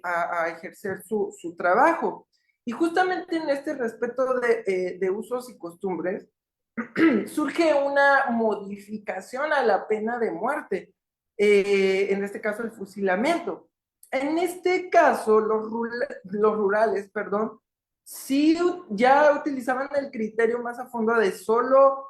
a ejercer su trabajo. Y justamente en este respeto de usos y costumbres, surge una modificación a la pena de muerte, en este caso el fusilamiento. En este caso, los rurales, perdón, sí ya utilizaban el criterio más a fondo de solo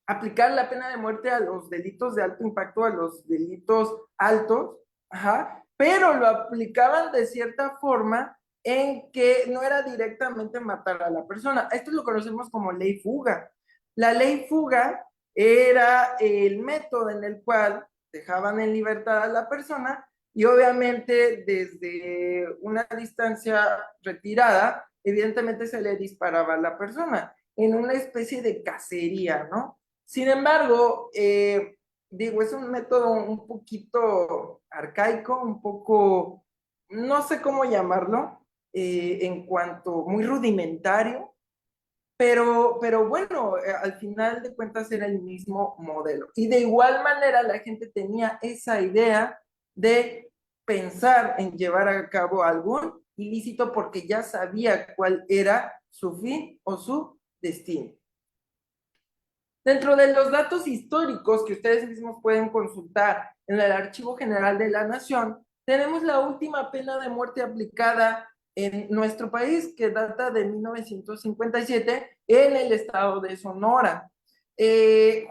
aplicar la pena de muerte a los delitos de alto impacto, a los delitos altos, ajá, pero lo aplicaban de cierta forma en que no era directamente matar a la persona. Esto lo conocemos como ley fuga. La ley fuga era el método en el cual dejaban en libertad a la persona y obviamente desde una distancia retirada, evidentemente se le disparaba a la persona en una especie de cacería, ¿no? Sin embargo, digo, es un método un poquito arcaico, un poco, no sé cómo llamarlo, en cuanto muy rudimentario, pero bueno, al final de cuentas era el mismo modelo. Y de igual manera la gente tenía esa idea de pensar en llevar a cabo algún ilícito porque ya sabía cuál era su fin o su destino. Dentro de los datos históricos que ustedes mismos pueden consultar en el Archivo General de la Nación, tenemos la última pena de muerte aplicada en nuestro país, que data de 1957 en el estado de Sonora.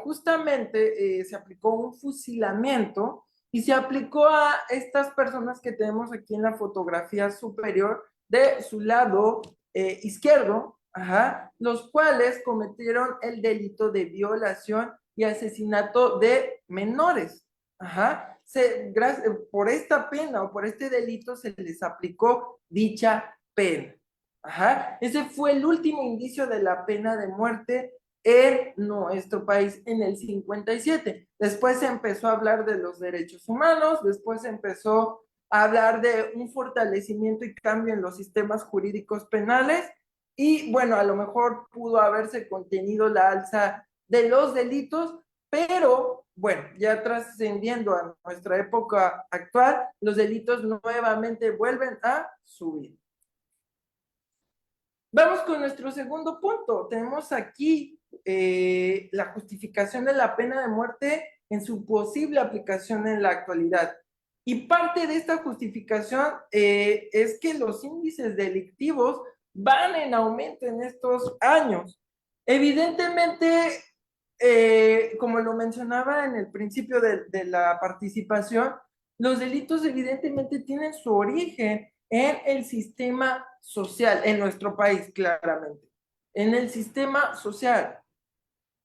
Justamente se aplicó un fusilamiento y se aplicó a estas personas que tenemos aquí en la fotografía superior de su lado izquierdo, ajá, los cuales cometieron el delito de violación y asesinato de menores. Ajá. Por esta pena o por este delito se les aplicó dicha pena. Ajá. Ese fue el último indicio de la pena de muerte en nuestro país en el 57. Después se empezó a hablar de los derechos humanos, después se empezó a hablar de un fortalecimiento y cambio en los sistemas jurídicos penales y bueno, a lo mejor pudo haberse contenido la alza de los delitos, pero bueno, ya trascendiendo a nuestra época actual, los delitos nuevamente vuelven a subir. Vamos con nuestro segundo punto. Tenemos aquí la justificación de la pena de muerte en su posible aplicación en la actualidad. Y parte de esta justificación es que los índices delictivos van en aumento en estos años. Evidentemente, como lo mencionaba en el principio de la participación, los delitos evidentemente tienen su origen en el sistema social, en nuestro país claramente, en el sistema social.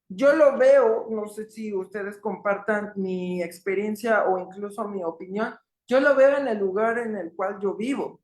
Yo lo veo, no sé si ustedes compartan mi experiencia o incluso mi opinión, yo lo veo en el lugar en el cual yo vivo.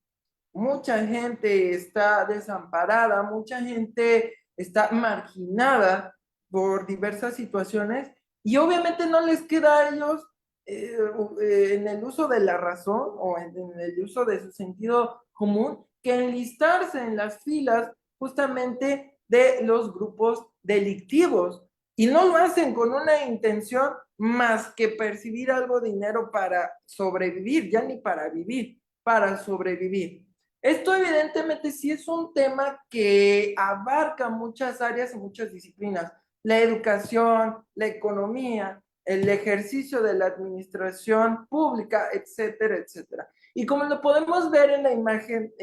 Mucha gente está desamparada, mucha gente está marginada por diversas situaciones y obviamente no les queda a ellos en el uso de la razón o en el uso de su sentido común que enlistarse en las filas justamente de los grupos delictivos y no lo hacen con una intención más que percibir algo de dinero para sobrevivir, ya ni para vivir, para sobrevivir. Esto evidentemente sí es un tema que abarca muchas áreas y muchas disciplinas. La educación, la economía, el ejercicio de la administración pública, etcétera, etcétera. Y como lo podemos ver en la imagen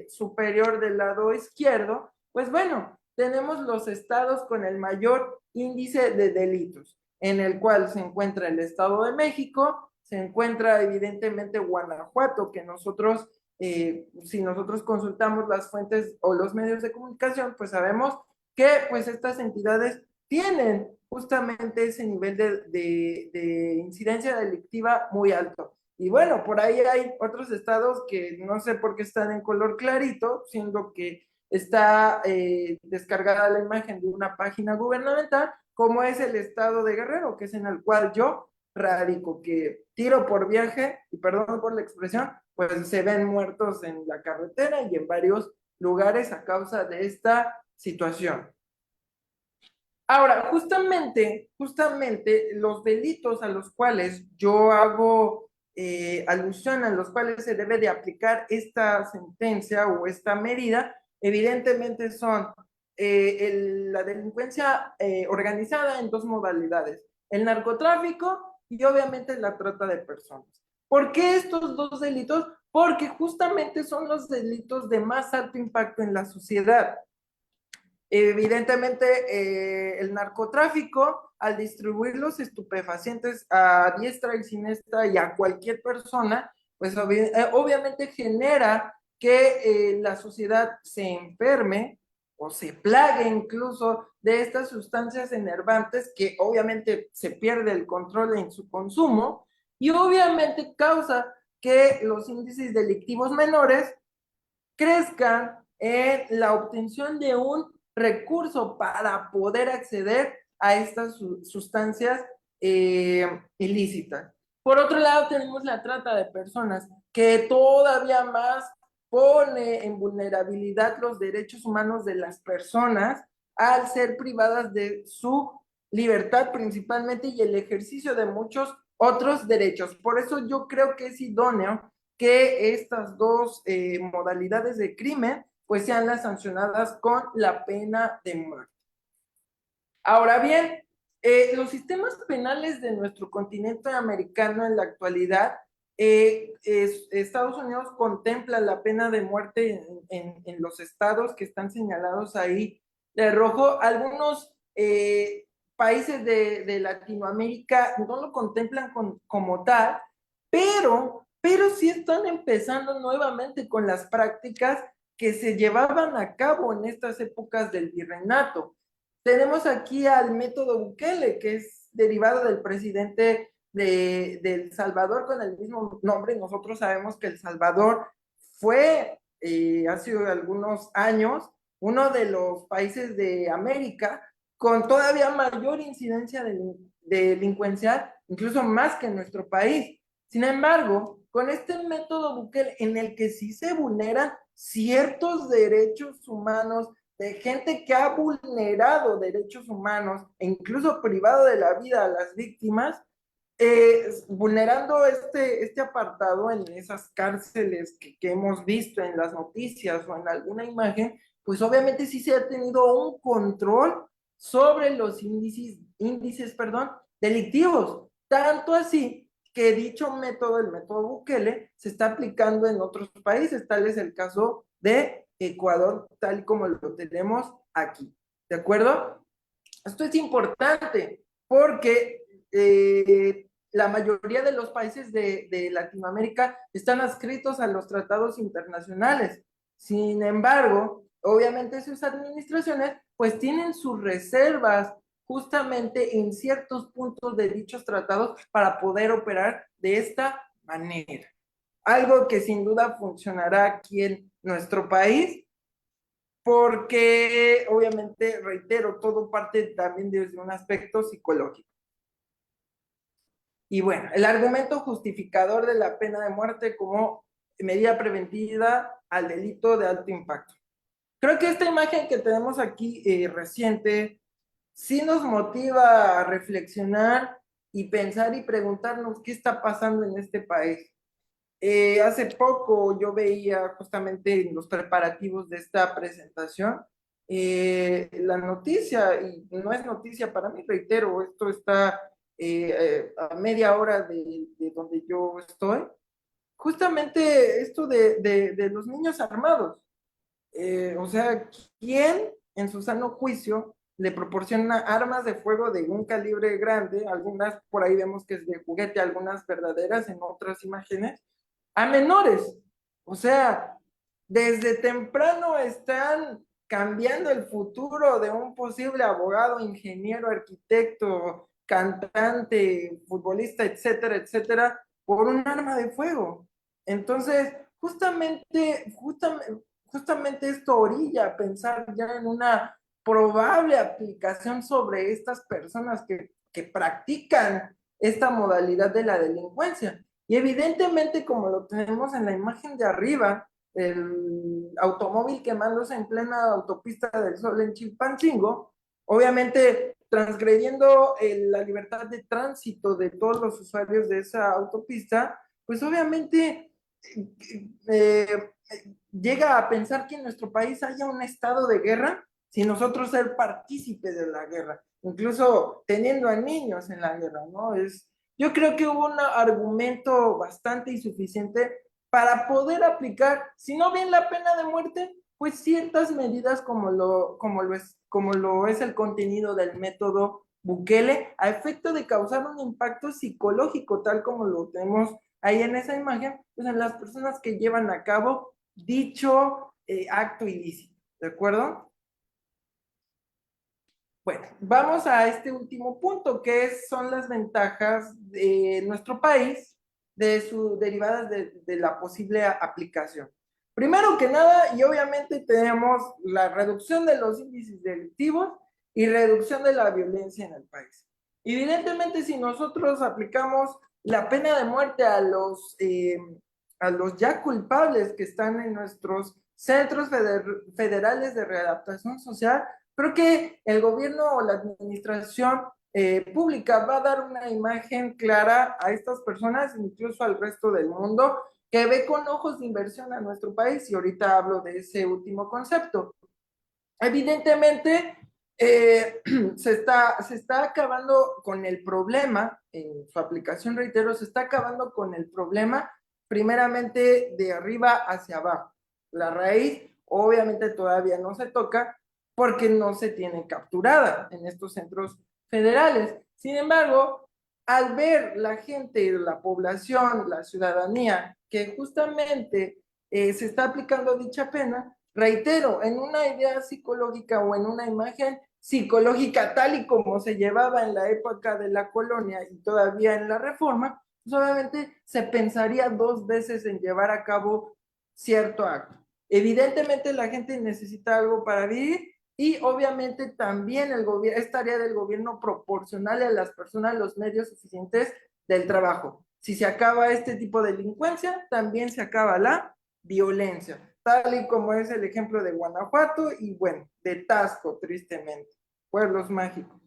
superior del lado izquierdo, pues bueno, tenemos los estados con el mayor índice de delitos, en el cual se encuentra el Estado de México, se encuentra evidentemente Guanajuato, que nosotros si nosotros consultamos las fuentes o los medios de comunicación, pues sabemos que pues estas entidades tienen justamente ese nivel de incidencia delictiva muy alto. Y bueno, por ahí hay otros estados que no sé por qué están en color clarito, siendo que está descargada la imagen de una página gubernamental, como es el estado de Guerrero, que es en el cual yo radico, que tiro por viaje, y perdón por la expresión, pues se ven muertos en la carretera y en varios lugares a causa de esta situación. Ahora, justamente los delitos a los cuales yo hago alusión, a los cuales se debe de aplicar esta sentencia o esta medida, evidentemente son la delincuencia organizada en dos modalidades, el narcotráfico y obviamente la trata de personas. ¿Por qué estos dos delitos? Porque justamente son los delitos de más alto impacto en la sociedad. Evidentemente, el narcotráfico, al distribuir los estupefacientes a diestra y siniestra y a cualquier persona, pues obviamente genera que la sociedad se enferme o se plague incluso de estas sustancias enervantes que obviamente se pierde el control en su consumo y obviamente causa que los índices delictivos menores crezcan en la obtención de un recurso para poder acceder a estas sustancias ilícitas. Por otro lado, tenemos la trata de personas, que todavía más pone en vulnerabilidad los derechos humanos de las personas al ser privadas de su libertad principalmente y el ejercicio de muchos otros derechos. Por eso yo creo que es idóneo que estas dos modalidades de crimen pues sean las sancionadas con la pena de muerte. Ahora bien, los sistemas penales de nuestro continente americano en la actualidad, Estados Unidos contempla la pena de muerte en los estados que están señalados ahí de rojo. Algunos países de Latinoamérica no lo contemplan como tal, pero sí están empezando nuevamente con las prácticas que se llevaban a cabo en estas épocas del virreinato. Tenemos aquí al método Bukele, que es derivado del presidente de El Salvador con el mismo nombre. Nosotros sabemos que El Salvador fue, hace algunos años, uno de los países de América con todavía mayor incidencia delincuencial, incluso más que en nuestro país. Sin embargo, con este método Bukele, en el que sí se vulneran ciertos derechos humanos de gente que ha vulnerado derechos humanos e incluso privado de la vida a las víctimas, vulnerando este apartado en esas cárceles que hemos visto en las noticias o en alguna imagen, pues obviamente sí se ha tenido un control sobre los índices delictivos, tanto así que dicho método, el método Bukele, se está aplicando en otros países, tal es el caso de Ecuador, tal como lo tenemos aquí, ¿de acuerdo? Esto es importante porque la mayoría de los países de Latinoamérica están adscritos a los tratados internacionales. Sin embargo, obviamente sus administraciones pues tienen sus reservas justamente en ciertos puntos de dichos tratados para poder operar de esta manera. Algo que sin duda funcionará aquí en nuestro país, porque obviamente, reitero, todo parte también desde un aspecto psicológico. Y bueno, el argumento justificador de la pena de muerte como medida preventiva al delito de alto impacto. Creo que esta imagen que tenemos aquí reciente sí nos motiva a reflexionar y pensar y preguntarnos qué está pasando en este país. Hace poco yo veía justamente en los preparativos de esta presentación la noticia, y no es noticia para mí, reitero, esto está a media hora de donde yo estoy, justamente esto de los niños armados. O sea, ¿quién en su sano juicio le proporciona armas de fuego de un calibre grande? Algunas por ahí vemos que es de juguete, algunas verdaderas en otras imágenes, a menores. O sea, desde temprano están cambiando el futuro de un posible abogado, ingeniero, arquitecto, cantante, futbolista, etcétera, etcétera, por un arma de fuego. Entonces, justamente esto orilla a pensar ya en una probable aplicación sobre estas personas que practican esta modalidad de la delincuencia. Y evidentemente, como lo tenemos en la imagen de arriba, el automóvil quemándose en plena autopista del Sol en Chilpancingo, obviamente transgrediendo la libertad de tránsito de todos los usuarios de esa autopista, pues obviamente llega a pensar que en nuestro país haya un estado de guerra sin nosotros ser partícipes de la guerra, incluso teniendo a niños en la guerra, ¿no? Yo creo que hubo un argumento bastante insuficiente para poder aplicar, si no bien la pena de muerte, pues ciertas medidas como lo es el contenido del método Bukele, a efecto de causar un impacto psicológico, tal como lo tenemos ahí en esa imagen, pues en las personas que llevan a cabo dicho acto ilícito, ¿de acuerdo? Bueno, vamos a este último punto, que son las ventajas de nuestro país derivadas de la posible aplicación. Primero que nada, y obviamente tenemos la reducción de los índices delictivos y reducción de la violencia en el país. Evidentemente, si nosotros aplicamos la pena de muerte a los ya culpables que están en nuestros centros federales de readaptación social, creo que el gobierno o la administración pública va a dar una imagen clara a estas personas, incluso al resto del mundo, que ve con ojos de inversión a nuestro país, y ahorita hablo de ese último concepto. Evidentemente, se está acabando con el problema, en su aplicación, reitero, se está acabando con el problema primeramente de arriba hacia abajo. La raíz obviamente todavía no se toca porque no se tiene capturada en estos centros federales. Sin embargo, al ver la gente, la población, la ciudadanía, que justamente se está aplicando dicha pena, reitero, en una idea psicológica o en una imagen psicológica tal y como se llevaba en la época de la colonia y todavía en la reforma, pues obviamente se pensaría 2 veces en llevar a cabo cierto acto. Evidentemente la gente necesita algo para vivir, y obviamente también es tarea del gobierno proporcionarle a las personas los medios suficientes del trabajo. Si se acaba este tipo de delincuencia, también se acaba la violencia, tal y como es el ejemplo de Guanajuato y, bueno, de Tasco, tristemente, pueblos mágicos.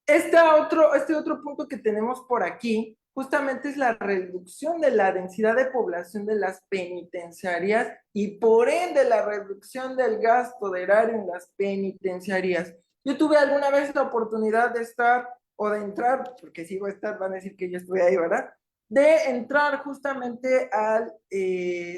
Este otro punto que tenemos por aquí justamente es la reducción de la densidad de población de las penitenciarias y por ende la reducción del gasto de erario en las penitenciarias. Yo tuve alguna vez la oportunidad de estar o de entrar, porque si voy a estar, van a decir que yo estuve ahí, ¿verdad? De entrar justamente al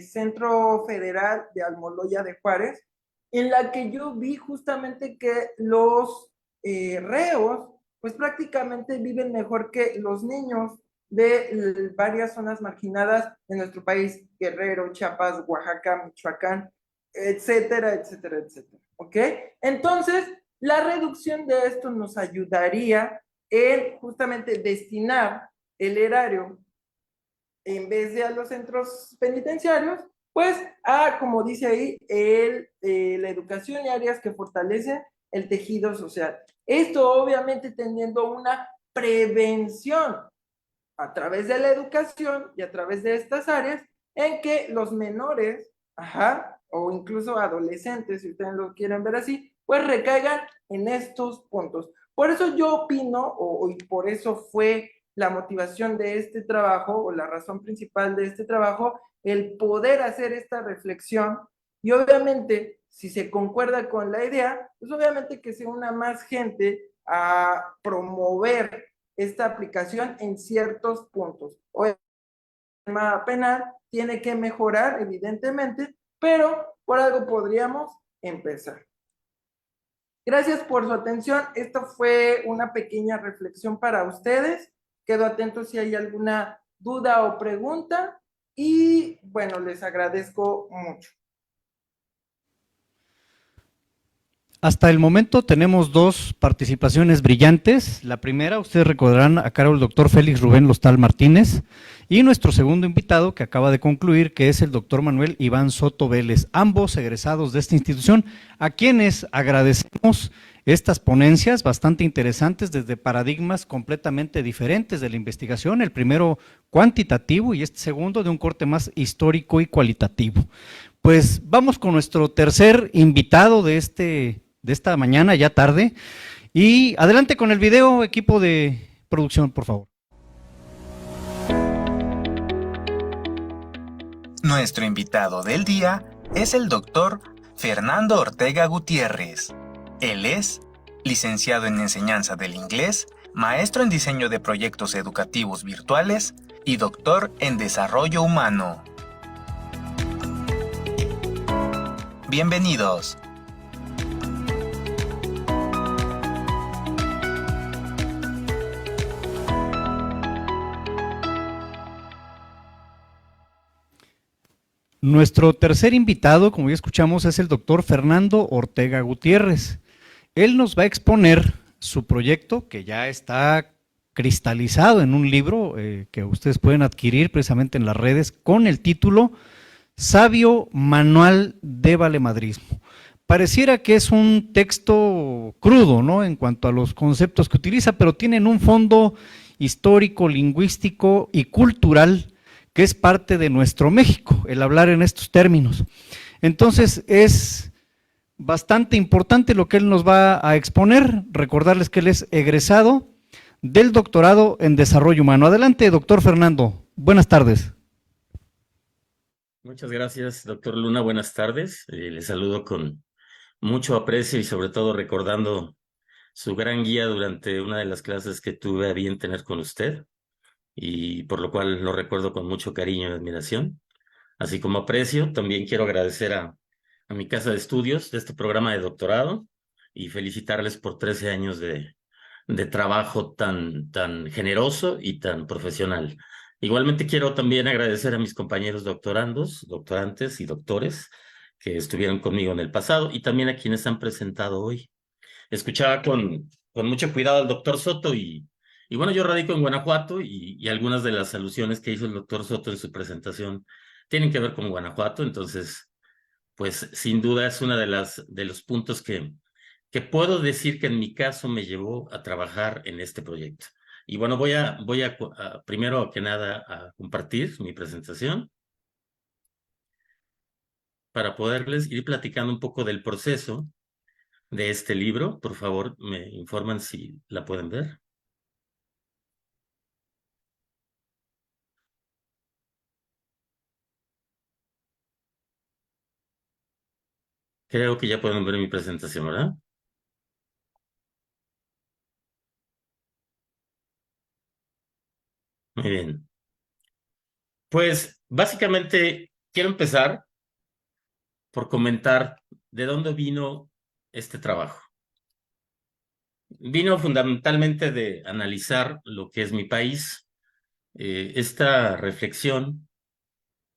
Centro Federal de Almoloya de Juárez, en la que yo vi justamente que los reos pues prácticamente viven mejor que los niños de varias zonas marginadas de nuestro país, Guerrero, Chiapas, Oaxaca, Michoacán, etcétera, etcétera, etcétera. ¿Ok? Entonces, la reducción de esto nos ayudaría en justamente destinar el erario, en vez de a los centros penitenciarios, pues a, como dice ahí, la educación y áreas que fortalecen el tejido social. Esto obviamente teniendo una prevención a través de la educación y a través de estas áreas en que los menores, o incluso adolescentes, si ustedes lo quieren ver así, pues recaigan en estos puntos. Por eso yo opino, y por eso fue la motivación de este trabajo, o la razón principal de este trabajo, el poder hacer esta reflexión, y obviamente, si se concuerda con la idea, pues obviamente que se una más gente a promover esta aplicación en ciertos puntos. Hoy el tema penal tiene que mejorar, evidentemente, pero por algo podríamos empezar. Gracias por su atención. Esto fue una pequeña reflexión para ustedes. Quedo atento si hay alguna duda o pregunta y, bueno, les agradezco mucho. Hasta el momento tenemos 2 participaciones brillantes. La primera, ustedes recordarán, a cargo del doctor Félix Rubén Lostal Martínez, y nuestro segundo invitado, que acaba de concluir, que es el doctor Manuel Iván Soto Vélez, ambos egresados de esta institución, a quienes agradecemos estas ponencias bastante interesantes desde paradigmas completamente diferentes de la investigación, el primero cuantitativo y este segundo de un corte más histórico y cualitativo. Pues vamos con nuestro tercer invitado de esta mañana, ya tarde, y adelante con el video, equipo de producción, por favor. Nuestro invitado del día es el doctor Fernando Ortega Gutiérrez. Él es licenciado en enseñanza del inglés, maestro en diseño de proyectos educativos virtuales y doctor en desarrollo humano. Bienvenidos. Nuestro tercer invitado, como ya escuchamos, es el doctor Fernando Ortega Gutiérrez. Él nos va a exponer su proyecto, que ya está cristalizado en un libro que ustedes pueden adquirir precisamente en las redes, con el título Sabio Manual de Valemadrismo. Pareciera que es un texto crudo, ¿no?, en cuanto a los conceptos que utiliza, pero tienen un fondo histórico, lingüístico y cultural que es parte de nuestro México, el hablar en estos términos. Entonces es bastante importante lo que él nos va a exponer. Recordarles que él es egresado del doctorado en Desarrollo Humano. Adelante, doctor Fernando. Buenas tardes. Muchas gracias, doctor Luna. Buenas tardes. Le saludo con mucho aprecio y sobre todo recordando su gran guía durante una de las clases que tuve a bien tener con usted, y por lo cual lo recuerdo con mucho cariño y admiración. Así como aprecio, también quiero agradecer a mi casa de estudios de este programa de doctorado y felicitarles por 13 años de trabajo tan generoso y tan profesional. Igualmente quiero también agradecer a mis compañeros doctorandos, doctorantes y doctores que estuvieron conmigo en el pasado y también a quienes han presentado hoy. Escuchaba con mucho cuidado al doctor Soto y bueno, yo radico en Guanajuato y algunas de las alusiones que hizo el doctor Soto en su presentación tienen que ver con Guanajuato. Entonces, pues sin duda es una de los puntos que puedo decir que en mi caso me llevó a trabajar en este proyecto. Y bueno, voy a primero que nada a compartir mi presentación para poderles ir platicando un poco del proceso de este libro. Por favor, me informan si la pueden ver. Creo que ya pueden ver mi presentación, ¿verdad? Muy bien. Pues básicamente quiero empezar por comentar de dónde vino este trabajo. Vino fundamentalmente de analizar lo que es mi país. Esta reflexión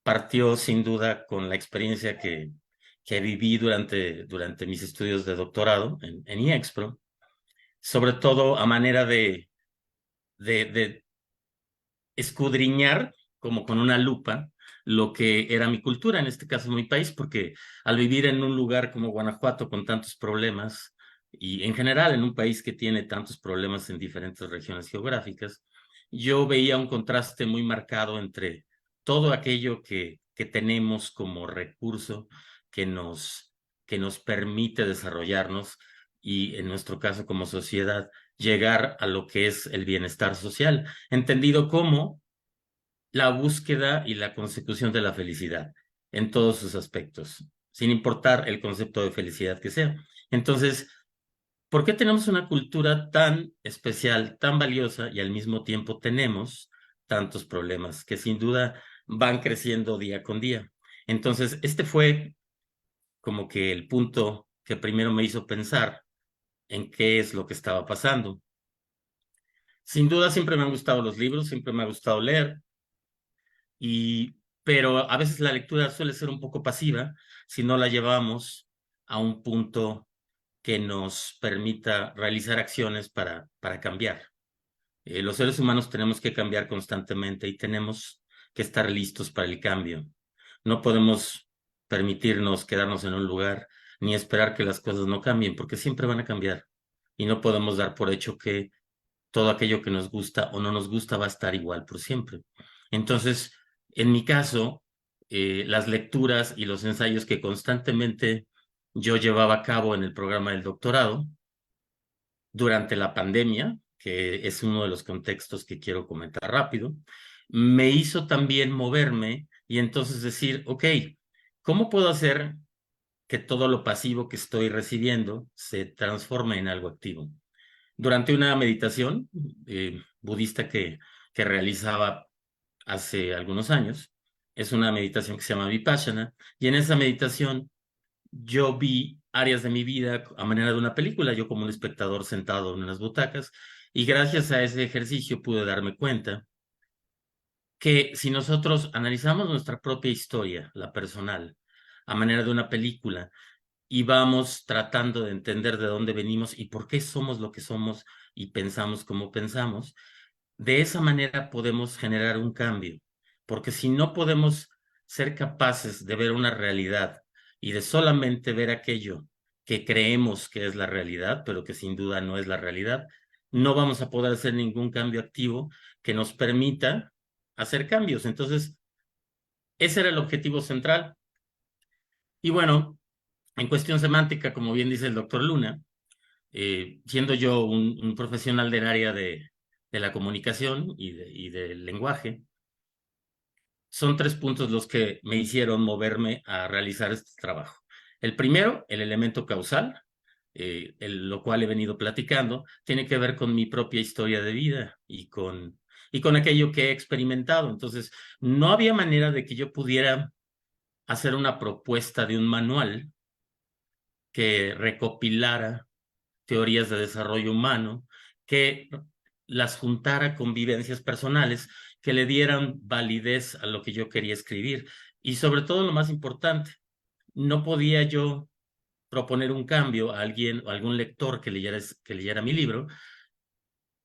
partió sin duda con la experiencia que viví durante mis estudios de doctorado en IEXPRO, sobre todo a manera de escudriñar como con una lupa lo que era mi cultura, en este caso mi país, porque al vivir en un lugar como Guanajuato con tantos problemas y en general en un país que tiene tantos problemas en diferentes regiones geográficas, yo veía un contraste muy marcado entre todo aquello que tenemos como recurso que nos permite desarrollarnos y en nuestro caso como sociedad llegar a lo que es el bienestar social, entendido como la búsqueda y la consecución de la felicidad en todos sus aspectos, sin importar el concepto de felicidad que sea. Entonces, ¿por qué tenemos una cultura tan especial, tan valiosa y al mismo tiempo tenemos tantos problemas que sin duda van creciendo día con día? Entonces, este fue como que el punto que primero me hizo pensar en qué es lo que estaba pasando. Sin duda siempre me han gustado los libros, siempre me ha gustado leer, pero a veces la lectura suele ser un poco pasiva si no la llevamos a un punto que nos permita realizar acciones para cambiar. Los seres humanos tenemos que cambiar constantemente y tenemos que estar listos para el cambio. No podemos permitirnos quedarnos en un lugar ni esperar que las cosas no cambien, porque siempre van a cambiar. Y no podemos dar por hecho que todo aquello que nos gusta o no nos gusta va a estar igual por siempre. Entonces, en mi caso, las lecturas y los ensayos que constantemente yo llevaba a cabo en el programa del doctorado durante la pandemia, que es uno de los contextos que quiero comentar rápido, me hizo también moverme y entonces decir, ok, ¿cómo puedo hacer que todo lo pasivo que estoy recibiendo se transforme en algo activo? Durante una meditación budista que realizaba hace algunos años, es una meditación que se llama Vipassana, y en esa meditación yo vi áreas de mi vida a manera de una película, yo como un espectador sentado en unas butacas, y gracias a ese ejercicio pude darme cuenta que si nosotros analizamos nuestra propia historia, la personal, a manera de una película, y vamos tratando de entender de dónde venimos y por qué somos lo que somos y pensamos como pensamos, de esa manera podemos generar un cambio, porque si no podemos ser capaces de ver una realidad y de solamente ver aquello que creemos que es la realidad, pero que sin duda no es la realidad, no vamos a poder hacer ningún cambio activo que nos permita hacer cambios. Entonces, ese era el objetivo central. Y bueno, en cuestión semántica, como bien dice el doctor Luna, siendo yo un profesional del área de la comunicación y del lenguaje, son 3 puntos los que me hicieron moverme a realizar este trabajo. El primero, el elemento causal, lo cual he venido platicando, tiene que ver con mi propia historia de vida y con aquello que he experimentado. Entonces, no había manera de que yo pudiera hacer una propuesta de un manual que recopilara teorías de desarrollo humano, que las juntara con vivencias personales, que le dieran validez a lo que yo quería escribir. Y sobre todo, lo más importante, no podía yo proponer un cambio a alguien o algún lector que leyera mi libro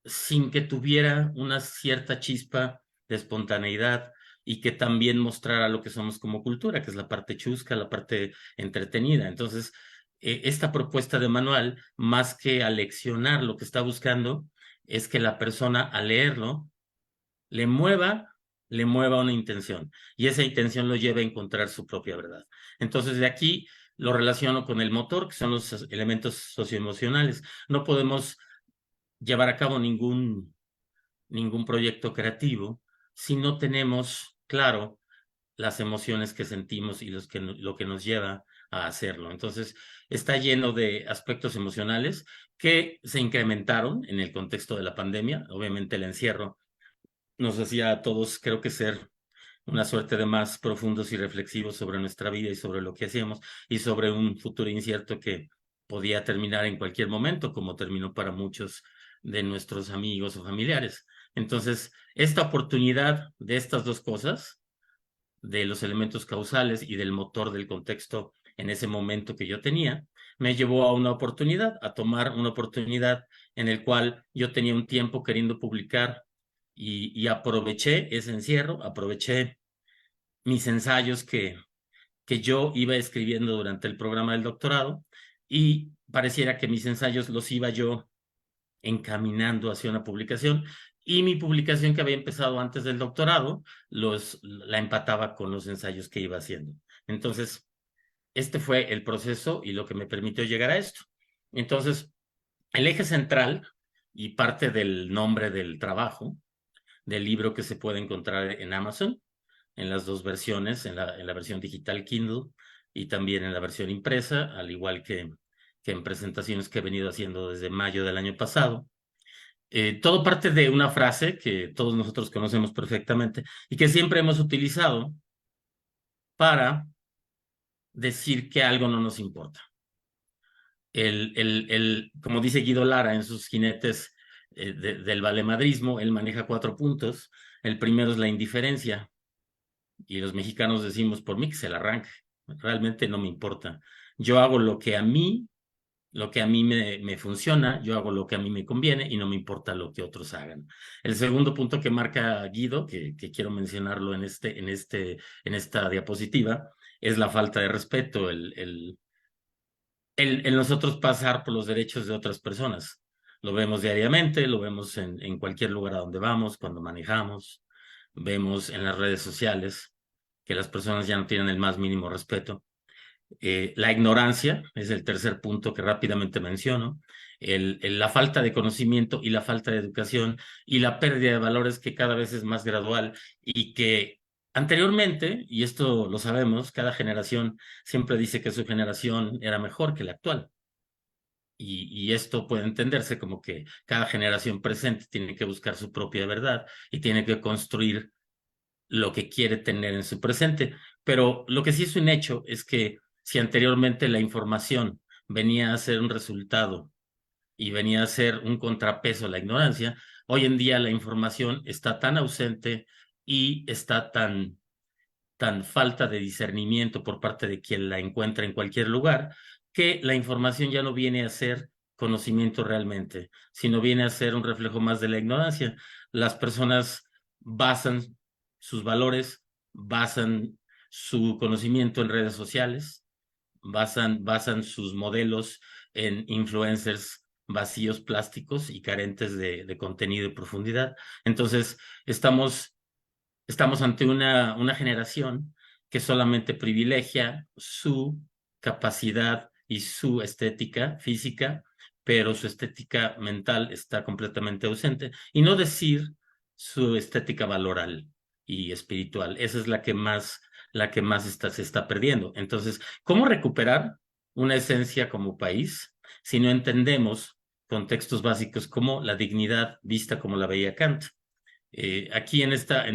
sin que tuviera una cierta chispa de espontaneidad y que también mostrara lo que somos como cultura, que es la parte chusca, la parte entretenida. Entonces, esta propuesta de manual, más que aleccionar lo que está buscando, es que la persona al leerlo le mueva, le mueva una intención y esa intención lo lleva a encontrar su propia verdad. Entonces, de aquí lo relaciono con el motor, que son los elementos socioemocionales. No podemos llevar a cabo ningún proyecto creativo si no tenemos claro las emociones que sentimos y lo que nos lleva a hacerlo. Entonces, está lleno de aspectos emocionales que se incrementaron en el contexto de la pandemia. Obviamente el encierro nos hacía a todos, creo que ser una suerte de más profundos y reflexivos sobre nuestra vida y sobre lo que hacíamos y sobre un futuro incierto que podía terminar en cualquier momento, como terminó para muchos de nuestros amigos o familiares. Entonces, esta oportunidad de estas dos cosas, de los elementos causales y del motor del contexto en ese momento que yo tenía, me llevó a una oportunidad, a tomar una oportunidad en el cual yo tenía un tiempo queriendo publicar y aproveché ese encierro, aproveché mis ensayos que yo iba escribiendo durante el programa del doctorado y pareciera que mis ensayos los iba yo encaminando hacia una publicación y mi publicación que había empezado antes del doctorado la empataba con los ensayos que iba haciendo. Entonces, este fue el proceso y lo que me permitió llegar a esto. Entonces, el eje central y parte del nombre del trabajo, del libro que se puede encontrar en Amazon, en las dos versiones, en la versión digital Kindle y también en la versión impresa, al igual que en presentaciones que he venido haciendo desde mayo del año pasado. Todo parte de una frase que todos nosotros conocemos perfectamente y que siempre hemos utilizado para decir que algo no nos importa. Como dice Guido Lara en sus jinetes del valemadrismo, él maneja 4 puntos. El primero es la indiferencia. Y los mexicanos decimos, por mí que se la arranque. Realmente no me importa. Yo hago lo que a mí me funciona, yo hago lo que a mí me conviene y no me importa lo que otros hagan. El segundo punto que marca Guido, que quiero mencionarlo en esta diapositiva, es la falta de respeto, el nosotros pasar por los derechos de otras personas. Lo vemos diariamente, lo vemos en cualquier lugar a donde vamos, cuando manejamos, vemos en las redes sociales que las personas ya no tienen el más mínimo respeto. La ignorancia es el tercer punto que rápidamente menciono, la falta de conocimiento y la falta de educación y la pérdida de valores que cada vez es más gradual y que anteriormente, y esto lo sabemos, cada generación siempre dice que su generación era mejor que la actual. Y esto puede entenderse como que cada generación presente tiene que buscar su propia verdad y tiene que construir lo que quiere tener en su presente. Pero lo que sí es un hecho es que si anteriormente la información venía a ser un resultado y venía a ser un contrapeso a la ignorancia, hoy en día la información está tan ausente y está tan falta de discernimiento por parte de quien la encuentra en cualquier lugar, que la información ya no viene a ser conocimiento realmente, sino viene a ser un reflejo más de la ignorancia. Las personas basan sus valores, basan su conocimiento en redes sociales, basan sus modelos en influencers vacíos, plásticos y carentes de contenido y profundidad. Entonces, estamos ante una generación que solamente privilegia su capacidad y su estética física, pero su estética mental está completamente ausente. Y no decir su estética valoral y espiritual. Esa es la que más se está perdiendo. Entonces, ¿cómo recuperar una esencia como país si no entendemos contextos básicos como la dignidad vista como la veía Kant? Aquí en esta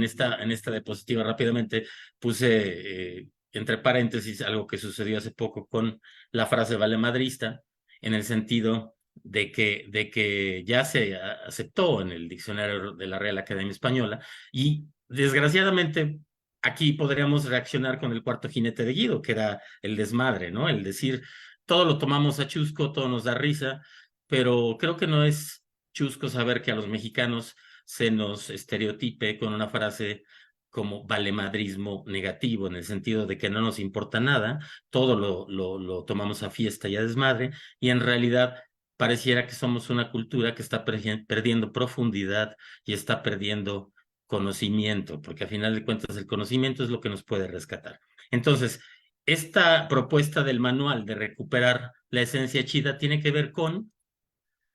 diapositiva rápidamente puse entre paréntesis algo que sucedió hace poco con la frase valemadrista, en el sentido de que ya se aceptó en el diccionario de la Real Academia Española, y desgraciadamente aquí podríamos reaccionar con el cuarto jinete de Guido, que era el desmadre, ¿no? El decir, todo lo tomamos a chusco, todo nos da risa, pero creo que no es chusco saber que a los mexicanos se nos estereotipe con una frase como valemadrismo negativo, en el sentido de que no nos importa nada, todo lo tomamos a fiesta y a desmadre, y en realidad pareciera que somos una cultura que está perdiendo profundidad y está perdiendo conocimiento, porque a final de cuentas el conocimiento es lo que nos puede rescatar. Entonces, esta propuesta del manual de recuperar la esencia chida tiene que ver con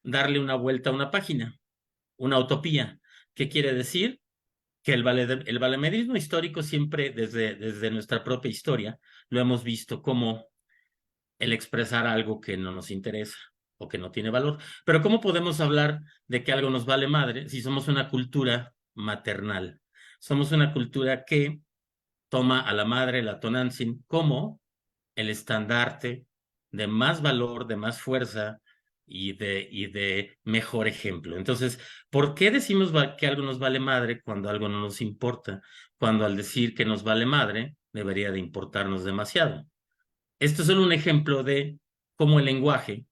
darle una vuelta a una página, una utopía. ¿Qué quiere decir? Que el valemedrismo histórico siempre, desde nuestra propia historia, lo hemos visto como el expresar algo que no nos interesa o que no tiene valor. Pero ¿cómo podemos hablar de que algo nos vale madre si somos una cultura maternal? Somos una cultura que toma a la madre, la Tonantzin, como el estandarte de más valor, de más fuerza y de mejor ejemplo. Entonces, ¿por qué decimos que algo nos vale madre cuando algo no nos importa? Cuando al decir que nos vale madre, debería de importarnos demasiado. Esto es solo un ejemplo de cómo el lenguaje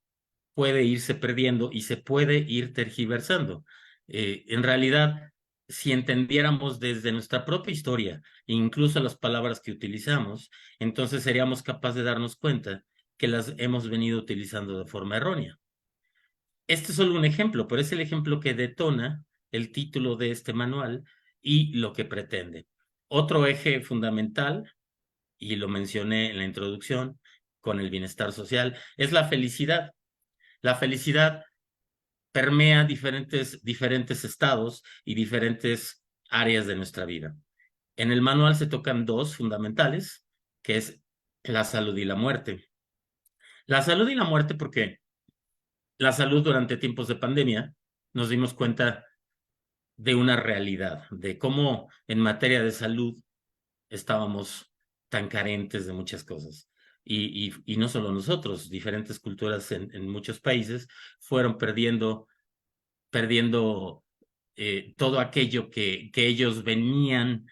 puede irse perdiendo y se puede ir tergiversando. En realidad, si entendiéramos desde nuestra propia historia, incluso las palabras que utilizamos, entonces seríamos capaces de darnos cuenta que las hemos venido utilizando de forma errónea. Este es solo un ejemplo, pero es el ejemplo que detona el título de este manual y lo que pretende. Otro eje fundamental, y lo mencioné en la introducción, con el bienestar social, es la felicidad. La felicidad permea diferentes estados y diferentes áreas de nuestra vida. En el manual se tocan dos fundamentales, que es la salud y la muerte. La salud y la muerte porque la salud durante tiempos de pandemia nos dimos cuenta de una realidad, de cómo en materia de salud estábamos tan carentes de muchas cosas. Y no solo nosotros, diferentes culturas en muchos países fueron perdiendo todo aquello que ellos venían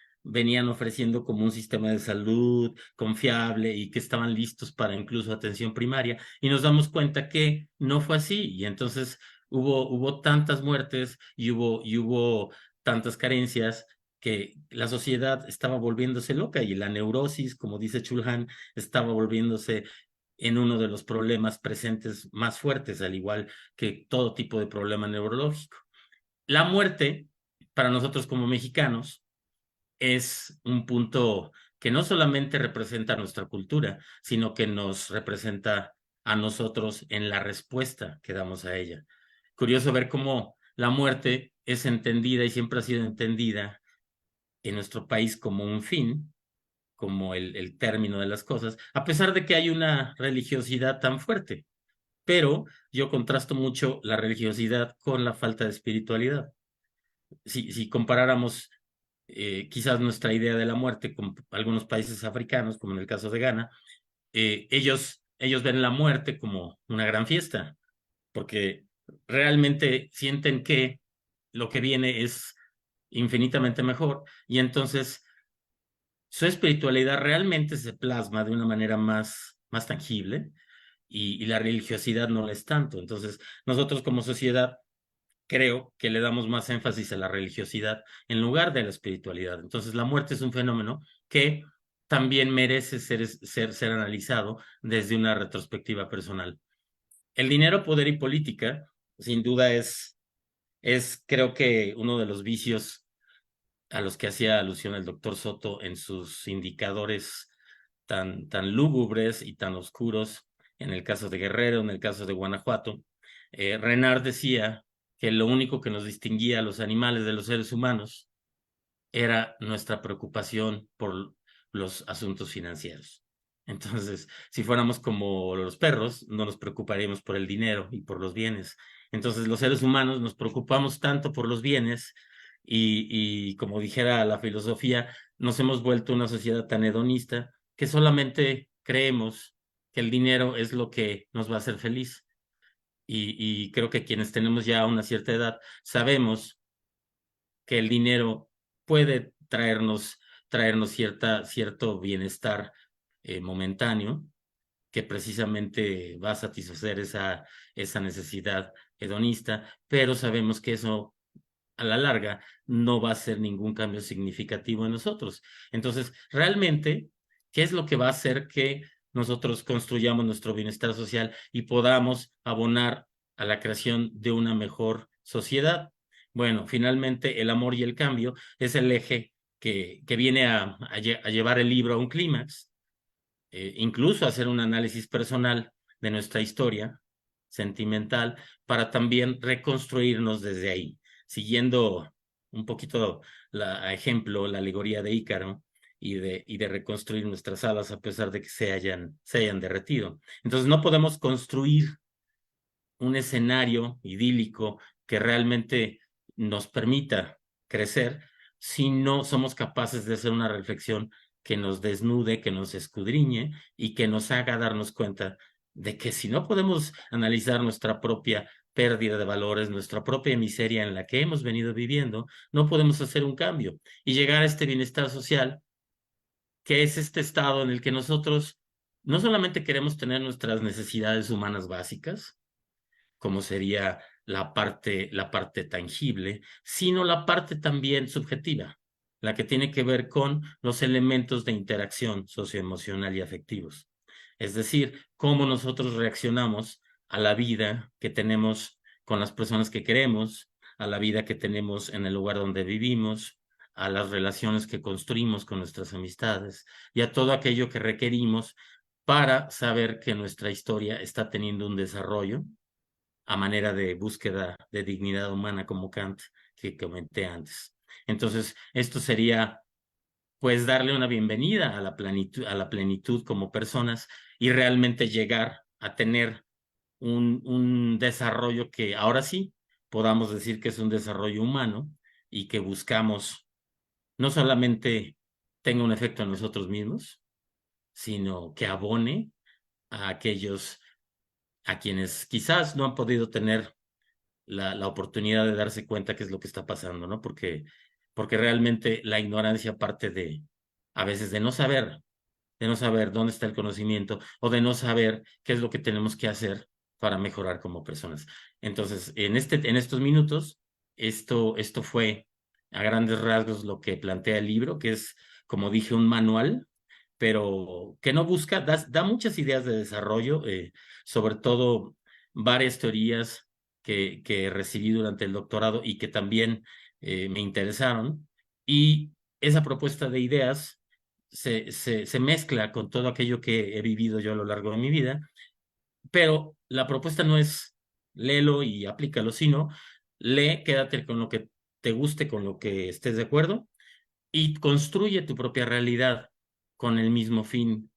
ofreciendo como un sistema de salud confiable y que estaban listos para incluso atención primaria, y nos damos cuenta que no fue así, y entonces hubo tantas muertes y hubo tantas carencias que la sociedad estaba volviéndose loca, y la neurosis, como dice Chulhan, estaba volviéndose en uno de los problemas presentes más fuertes, al igual que todo tipo de problema neurológico. La muerte, para nosotros como mexicanos, es un punto que no solamente representa nuestra cultura, sino que nos representa a nosotros en la respuesta que damos a ella. Curioso ver cómo la muerte es entendida y siempre ha sido entendida en nuestro país como un fin, como el término de las cosas, a pesar de que hay una religiosidad tan fuerte. Pero yo contrasto mucho la religiosidad con la falta de espiritualidad. Si comparáramos quizás nuestra idea de la muerte con algunos países africanos, como en el caso de Ghana, ellos ven la muerte como una gran fiesta, porque realmente sienten que lo que viene es infinitamente mejor, y entonces su espiritualidad realmente se plasma de una manera más tangible, y la religiosidad no lo es tanto. Entonces, nosotros como sociedad creo que le damos más énfasis a la religiosidad en lugar de la espiritualidad. Entonces, la muerte es un fenómeno que también merece ser analizado desde una retrospectiva personal. El dinero, poder y política, sin duda creo que uno de los vicios a los que hacía alusión el doctor Soto en sus indicadores tan lúgubres y tan oscuros, en el caso de Guerrero, en el caso de Guanajuato. Renard decía que lo único que nos distinguía a los animales de los seres humanos era nuestra preocupación por los asuntos financieros. Entonces, si fuéramos como los perros, no nos preocuparíamos por el dinero y por los bienes. Entonces, los seres humanos nos preocupamos tanto por los bienes y como dijera la filosofía, nos hemos vuelto una sociedad tan hedonista que solamente creemos que el dinero es lo que nos va a hacer feliz. Y creo que quienes tenemos ya una cierta edad sabemos que el dinero puede traernos cierto bienestar momentáneo, que precisamente va a satisfacer esa necesidad hedonista, pero sabemos que eso a la larga no va a ser ningún cambio significativo en nosotros. Entonces, realmente, ¿qué es lo que va a hacer que nosotros construyamos nuestro bienestar social y podamos abonar a la creación de una mejor sociedad? Bueno, finalmente el amor y el cambio es el eje que viene a llevar el libro a un clímax, incluso hacer un análisis personal de nuestra historia sentimental para también reconstruirnos desde ahí, siguiendo un poquito a ejemplo la alegoría de Ícaro y de reconstruir nuestras alas a pesar de que se hayan derretido. Entonces no podemos construir un escenario idílico que realmente nos permita crecer si no somos capaces de hacer una reflexión que nos desnude, que nos escudriñe y que nos haga darnos cuenta de que si no podemos analizar nuestra propia pérdida de valores, nuestra propia miseria en la que hemos venido viviendo, no podemos hacer un cambio y llegar a este bienestar social, que es este estado en el que nosotros no solamente queremos tener nuestras necesidades humanas básicas, como sería la parte tangible, sino la parte también subjetiva, la que tiene que ver con los elementos de interacción socioemocional y afectivos. Es decir, cómo nosotros reaccionamos a la vida que tenemos con las personas que queremos, a la vida que tenemos en el lugar donde vivimos, a las relaciones que construimos con nuestras amistades y a todo aquello que requerimos para saber que nuestra historia está teniendo un desarrollo a manera de búsqueda de dignidad humana como Kant que comenté antes. Entonces, esto sería pues darle una bienvenida a la plenitud como personas y realmente llegar a tener un desarrollo que ahora sí podamos decir que es un desarrollo humano y que buscamos no solamente tenga un efecto en nosotros mismos, sino que abone a aquellos a quienes quizás no han podido tener la oportunidad de darse cuenta qué es lo que está pasando, ¿no? Porque realmente la ignorancia parte a veces de no saber dónde está el conocimiento o de no saber qué es lo que tenemos que hacer para mejorar como personas. Entonces, en estos minutos, esto fue a grandes rasgos lo que plantea el libro, que es, como dije, un manual, pero que no busca, da muchas ideas de desarrollo, sobre todo varias teorías que recibí durante el doctorado y que también me interesaron. Y esa propuesta de ideas se mezcla con todo aquello que he vivido yo a lo largo de mi vida, pero la propuesta no es léelo y aplícalo, sino lee, quédate con lo que te guste, con lo que estés de acuerdo y construye tu propia realidad con el mismo fin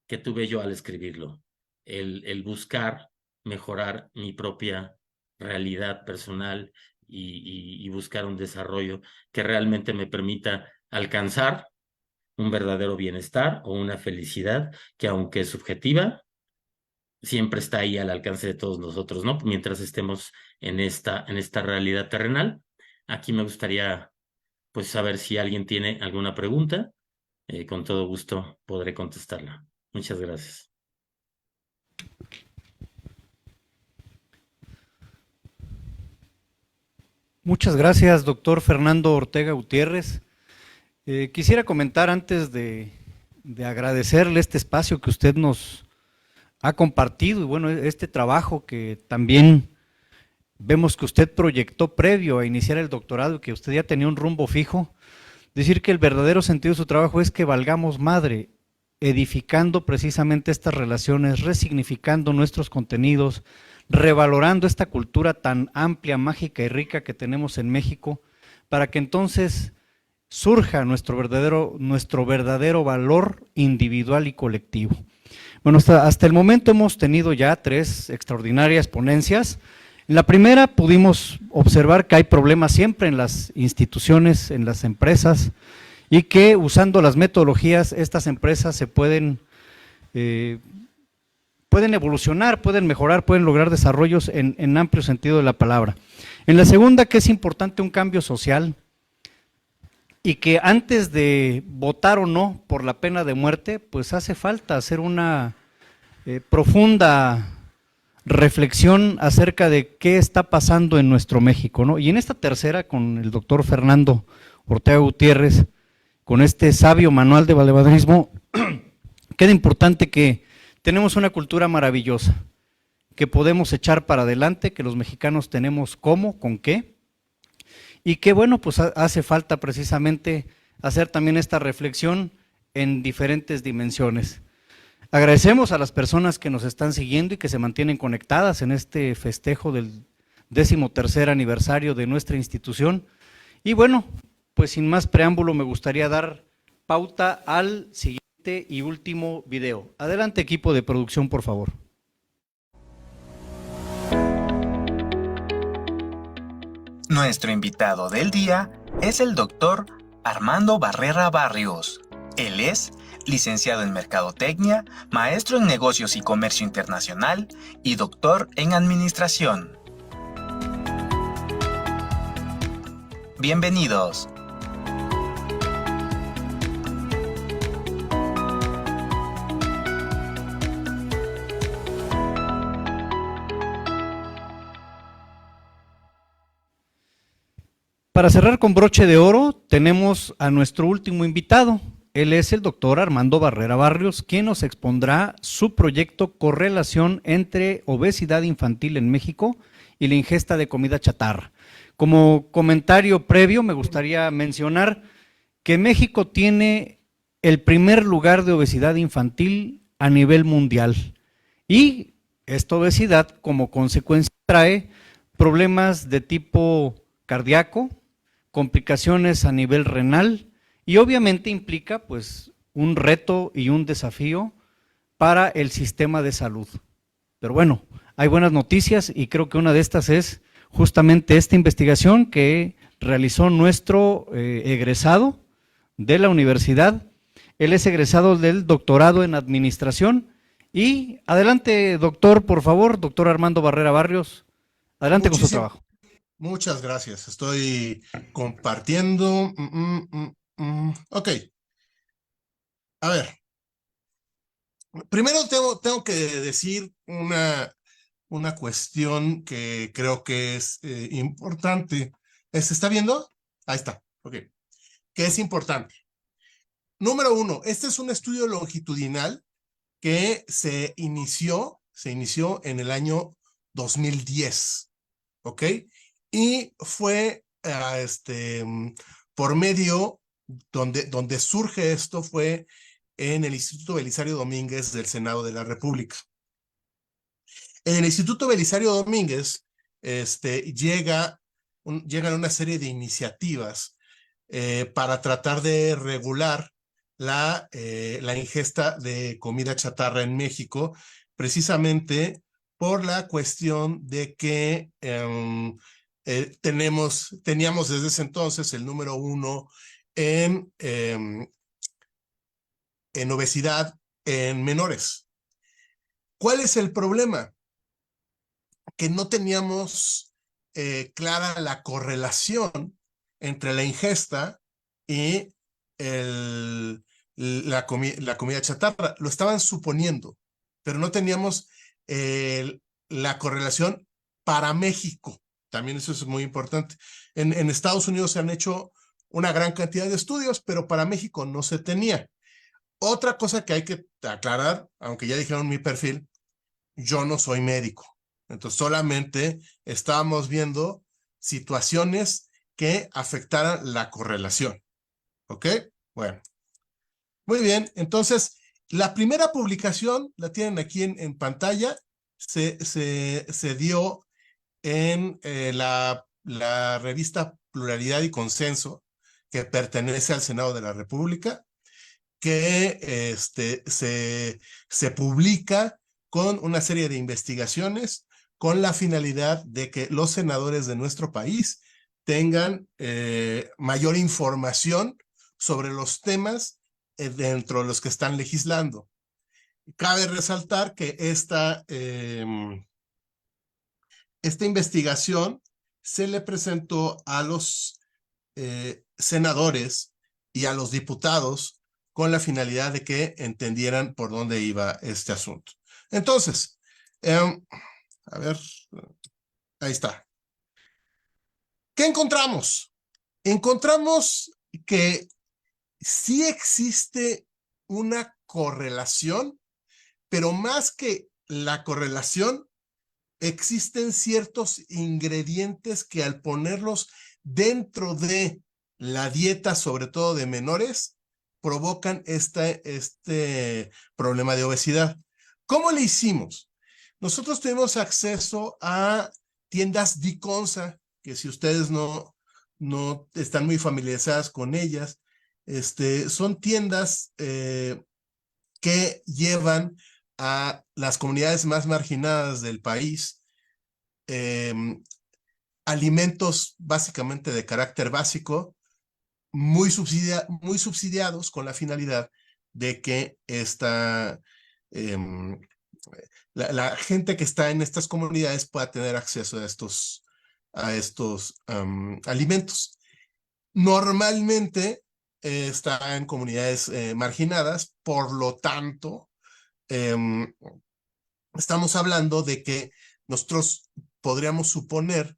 que tuve yo al escribirlo, el buscar mejorar mi propia realidad personal y buscar un desarrollo que realmente me permita alcanzar un verdadero bienestar o una felicidad que, aunque es subjetiva, siempre está ahí al alcance de todos nosotros, ¿no? Mientras estemos en esta realidad terrenal. Aquí me gustaría, pues, saber si alguien tiene alguna pregunta. Con todo gusto podré contestarla. Muchas gracias. Muchas gracias, doctor Fernando Ortega Gutiérrez. Quisiera comentar antes de agradecerle este espacio que usted nos ha compartido y bueno, este trabajo que también vemos que usted proyectó previo a iniciar el doctorado y que usted ya tenía un rumbo fijo. Decir que el verdadero sentido de su trabajo es que valgamos madre, edificando precisamente estas relaciones, resignificando nuestros contenidos, revalorando esta cultura tan amplia, mágica y rica que tenemos en México, para que entonces surja nuestro verdadero valor individual y colectivo. Bueno, hasta el momento hemos tenido ya 3 extraordinarias ponencias. En la primera pudimos observar que hay problemas siempre en las instituciones, en las empresas, y que usando las metodologías estas empresas se pueden evolucionar, pueden mejorar, pueden lograr desarrollos en amplio sentido de la palabra. En la segunda, que es importante un cambio social, y que antes de votar o no por la pena de muerte, pues hace falta hacer una profunda reflexión acerca de qué está pasando en nuestro México, ¿no? Y en esta tercera, con el doctor Fernando Ortega Gutiérrez, con este sabio manual de valemadrismo, queda importante que tenemos una cultura maravillosa, que podemos echar para adelante, que los mexicanos tenemos cómo, con qué, y que bueno, pues hace falta precisamente hacer también esta reflexión en diferentes dimensiones. Agradecemos a las personas que nos están siguiendo y que se mantienen conectadas en este festejo del 13º aniversario de nuestra institución. Y bueno, pues sin más preámbulo me gustaría dar pauta al siguiente y último video. Adelante, equipo de producción, por favor. Nuestro invitado del día es el doctor Armando Barrera Barrios. Él es licenciado en Mercadotecnia, maestro en Negocios y Comercio Internacional y doctor en Administración. Bienvenidos. Para cerrar con broche de oro, tenemos a nuestro último invitado. Él es el doctor Armando Barrera Barrios, quien nos expondrá su proyecto Correlación entre obesidad infantil en México y la ingesta de comida chatarra. Como comentario previo, me gustaría mencionar que México tiene el primer lugar de obesidad infantil a nivel mundial y esta obesidad como consecuencia trae problemas de tipo cardíaco, complicaciones a nivel renal y obviamente implica pues un reto y un desafío para el sistema de salud. Pero bueno, hay buenas noticias y creo que una de estas es justamente esta investigación que realizó nuestro egresado de la universidad. Él es egresado del doctorado en administración y adelante, doctor, por favor, doctor Armando Barrera Barrios, adelante con su trabajo. Muchas gracias. Estoy compartiendo. Ok. A ver. Primero tengo que decir una cuestión que creo que es importante. ¿Se está viendo? Ahí está. Ok. Que es importante. Número 1. Este es un estudio longitudinal que se inició en el año 2010. ¿Ok? Y fue por medio, donde surge esto fue en el Instituto Belisario Domínguez del Senado de la República. En el Instituto Belisario Domínguez llegan una serie de iniciativas para tratar de regular la ingesta de comida chatarra en México, precisamente por la cuestión de que teníamos desde ese entonces el número 1 en en obesidad en menores. ¿Cuál es el problema? Que no teníamos clara la correlación entre la ingesta y la comida chatarra. Lo estaban suponiendo, pero no teníamos la correlación para México. También eso es muy importante. En Estados Unidos se han hecho una gran cantidad de estudios, pero para México no se tenía. Otra cosa que hay que aclarar, aunque ya dijeron mi perfil, yo no soy médico. Entonces solamente estábamos viendo situaciones que afectaran la correlación. ¿Ok? Bueno. Muy bien. Entonces, la primera publicación, la tienen aquí en pantalla, se dio en la revista Pluralidad y Consenso, que pertenece al Senado de la República, que se publica con una serie de investigaciones con la finalidad de que los senadores de nuestro país tengan mayor información sobre los temas dentro de los que están legislando. Cabe resaltar que esta investigación se le presentó a los senadores y a los diputados con la finalidad de que entendieran por dónde iba este asunto. Entonces, a ver, ahí está. ¿Qué encontramos? Encontramos que sí existe una correlación, pero más que la correlación, existen ciertos ingredientes que al ponerlos dentro de la dieta, sobre todo de menores, provocan este problema de obesidad. ¿Cómo le hicimos? Nosotros tuvimos acceso a tiendas Diconsa, que si ustedes no están muy familiarizadas con ellas, son tiendas que llevan a las comunidades más marginadas del país alimentos básicamente de carácter básico, muy subsidiados con la finalidad de que la gente que está en estas comunidades pueda tener acceso a estos alimentos. Normalmente está en comunidades marginadas, por lo tanto, estamos hablando de que nosotros podríamos suponer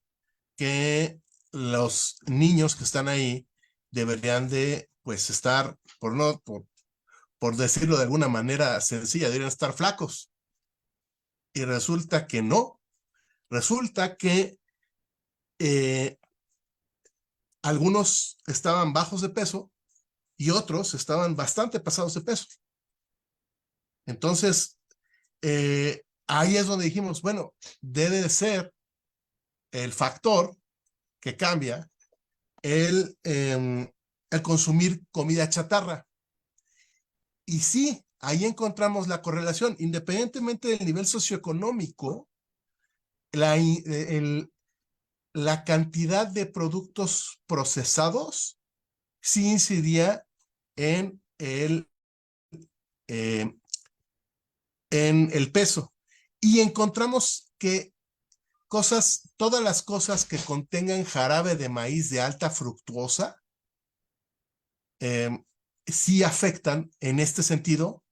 que los niños que están ahí deberían de, pues, estar, por decirlo de alguna manera sencilla, deberían estar flacos. Y resulta que no. Resulta que algunos estaban bajos de peso y otros estaban bastante pasados de peso. Entonces, ahí es donde dijimos, bueno, debe de ser el factor que cambia el consumir comida chatarra. Y sí, ahí encontramos la correlación. Independientemente del nivel socioeconómico, la cantidad de productos procesados sí incidía en el peso. Y encontramos que todas las cosas que contengan jarabe de maíz de alta fructuosa sí afectan en este sentido.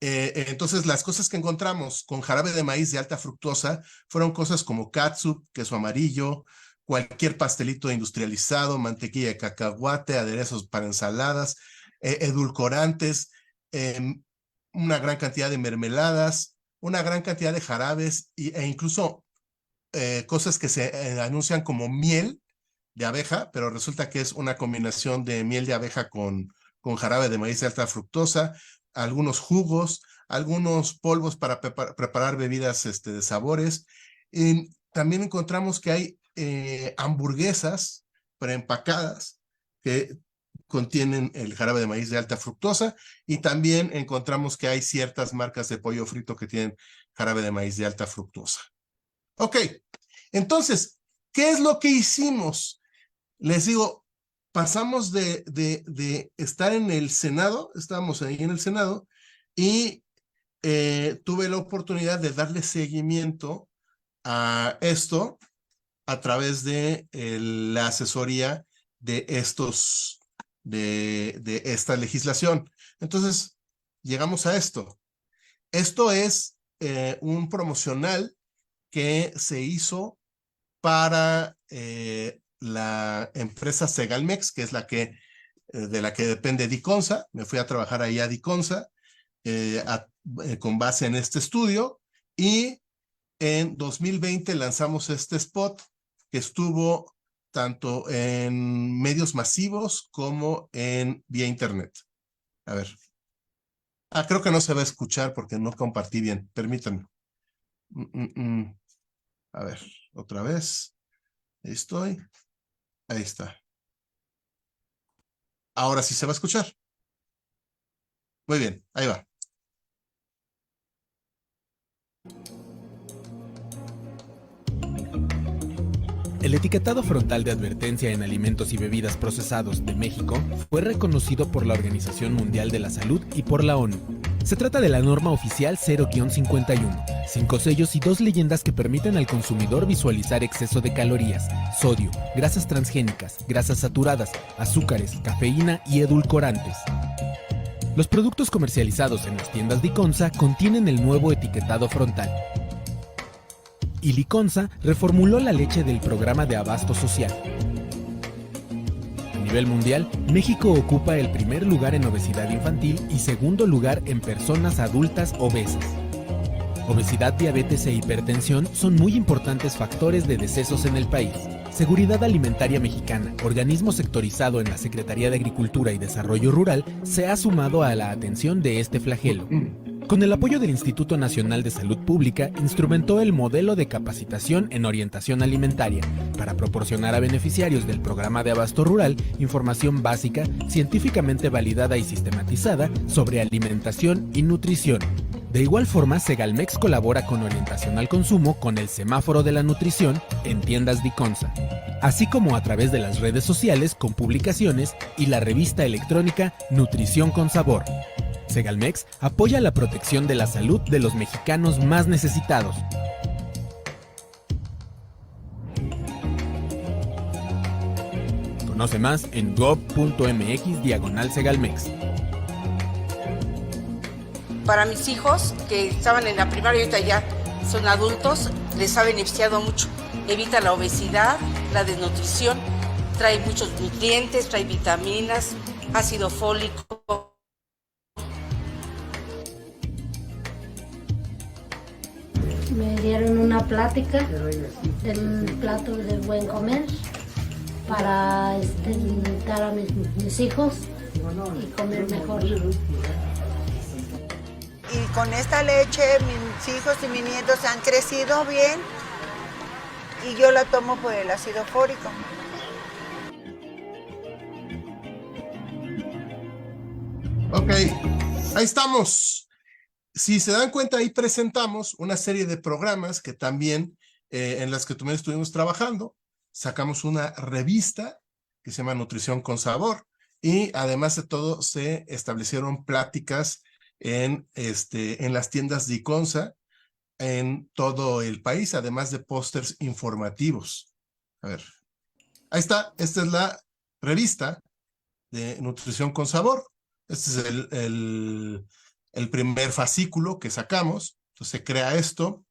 Entonces, las cosas que encontramos con jarabe de maíz de alta fructuosa fueron cosas como catsup, queso amarillo, cualquier pastelito industrializado, mantequilla de cacahuate, aderezos para ensaladas, edulcorantes, una gran cantidad de mermeladas, una gran cantidad de jarabes e incluso cosas que se anuncian como miel de abeja, pero resulta que es una combinación de miel de abeja con jarabe de maíz de alta fructosa, algunos jugos, algunos polvos para preparar bebidas de sabores. También encontramos que hay hamburguesas preempacadas que contienen el jarabe de maíz de alta fructosa, y también encontramos que hay ciertas marcas de pollo frito que tienen jarabe de maíz de alta fructosa. Ok, entonces, ¿qué es lo que hicimos? Les digo, pasamos de estar en el Senado, estábamos ahí en el Senado, y tuve la oportunidad de darle seguimiento a esto a través de la asesoría de esta legislación. Entonces, llegamos a esto. Esto es un promocional que se hizo para la empresa Segalmex, que es de la que depende Diconsa. Me fui a trabajar ahí a Diconsa con base en este estudio, y en 2020 lanzamos este spot que estuvo tanto en medios masivos como en vía internet. A ver. Creo que no se va a escuchar porque no compartí bien. Permítanme. A ver, otra vez. Ahí estoy. Ahí está. Ahora sí se va a escuchar. Muy bien, ahí va. El etiquetado frontal de advertencia en alimentos y bebidas procesados de México fue reconocido por la Organización Mundial de la Salud y por la ONU. Se trata de la norma oficial 0-51, 5 sellos y 2 leyendas que permiten al consumidor visualizar exceso de calorías, sodio, grasas transgénicas, grasas saturadas, azúcares, cafeína y edulcorantes. Los productos comercializados en las tiendas Diconsa contienen el nuevo etiquetado frontal. Y Liconsa reformuló la leche del programa de abasto social. A nivel mundial, México ocupa el primer lugar en obesidad infantil y segundo lugar en personas adultas obesas. Obesidad, diabetes e hipertensión son muy importantes factores de decesos en el país. Seguridad Alimentaria Mexicana, organismo sectorizado en la Secretaría de Agricultura y Desarrollo Rural, se ha sumado a la atención de este flagelo. Con el apoyo del Instituto Nacional de Salud Pública, instrumentó el modelo de capacitación en orientación alimentaria para proporcionar a beneficiarios del programa de abasto rural información básica, científicamente validada y sistematizada sobre alimentación y nutrición. De igual forma, Segalmex colabora con orientación al consumo con el semáforo de la nutrición en tiendas Diconsa, así como a través de las redes sociales con publicaciones y la revista electrónica Nutrición con Sabor. Segalmex apoya la protección de la salud de los mexicanos más necesitados. Conoce más en gov.mx/Segalmex. Para mis hijos que estaban en la primaria y ahorita ya son adultos, les ha beneficiado mucho. Evita la obesidad, la desnutrición, trae muchos nutrientes, trae vitaminas, ácido fólico. Me dieron una plática del plato del buen comer para dar a mis hijos y comer mejor. Y con esta leche mis hijos y mis nietos han crecido bien y yo la tomo por el ácido fólico. Ok, ahí estamos. Si se dan cuenta, ahí presentamos una serie de programas que también en las que también estuvimos trabajando. Sacamos una revista que se llama Nutrición con Sabor y además de todo se establecieron pláticas en las tiendas Diconsa en todo el país, además de pósters informativos. A ver, ahí está, esta es la revista de Nutrición con Sabor. Este es el primer fascículo que sacamos. Entonces se crea esto,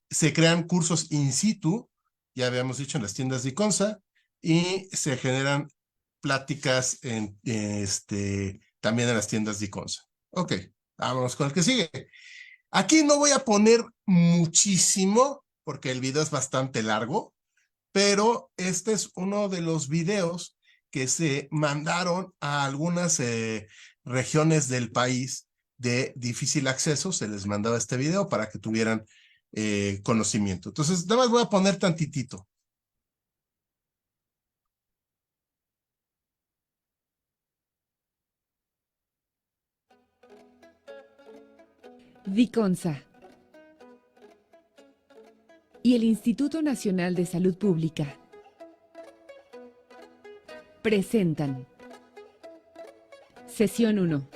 se crean cursos in situ, ya habíamos dicho, en las tiendas Diconsa, y se generan pláticas también en las tiendas Diconsa. Ok, vámonos con el que sigue. Aquí no voy a poner muchísimo, porque el video es bastante largo, pero este es uno de los videos que se mandaron a algunas regiones del país de difícil acceso. Se les mandaba este video para que tuvieran conocimiento. Entonces, nada más voy a poner tantitito. Diconsa y el Instituto Nacional de Salud Pública Presentan. Sesión 1.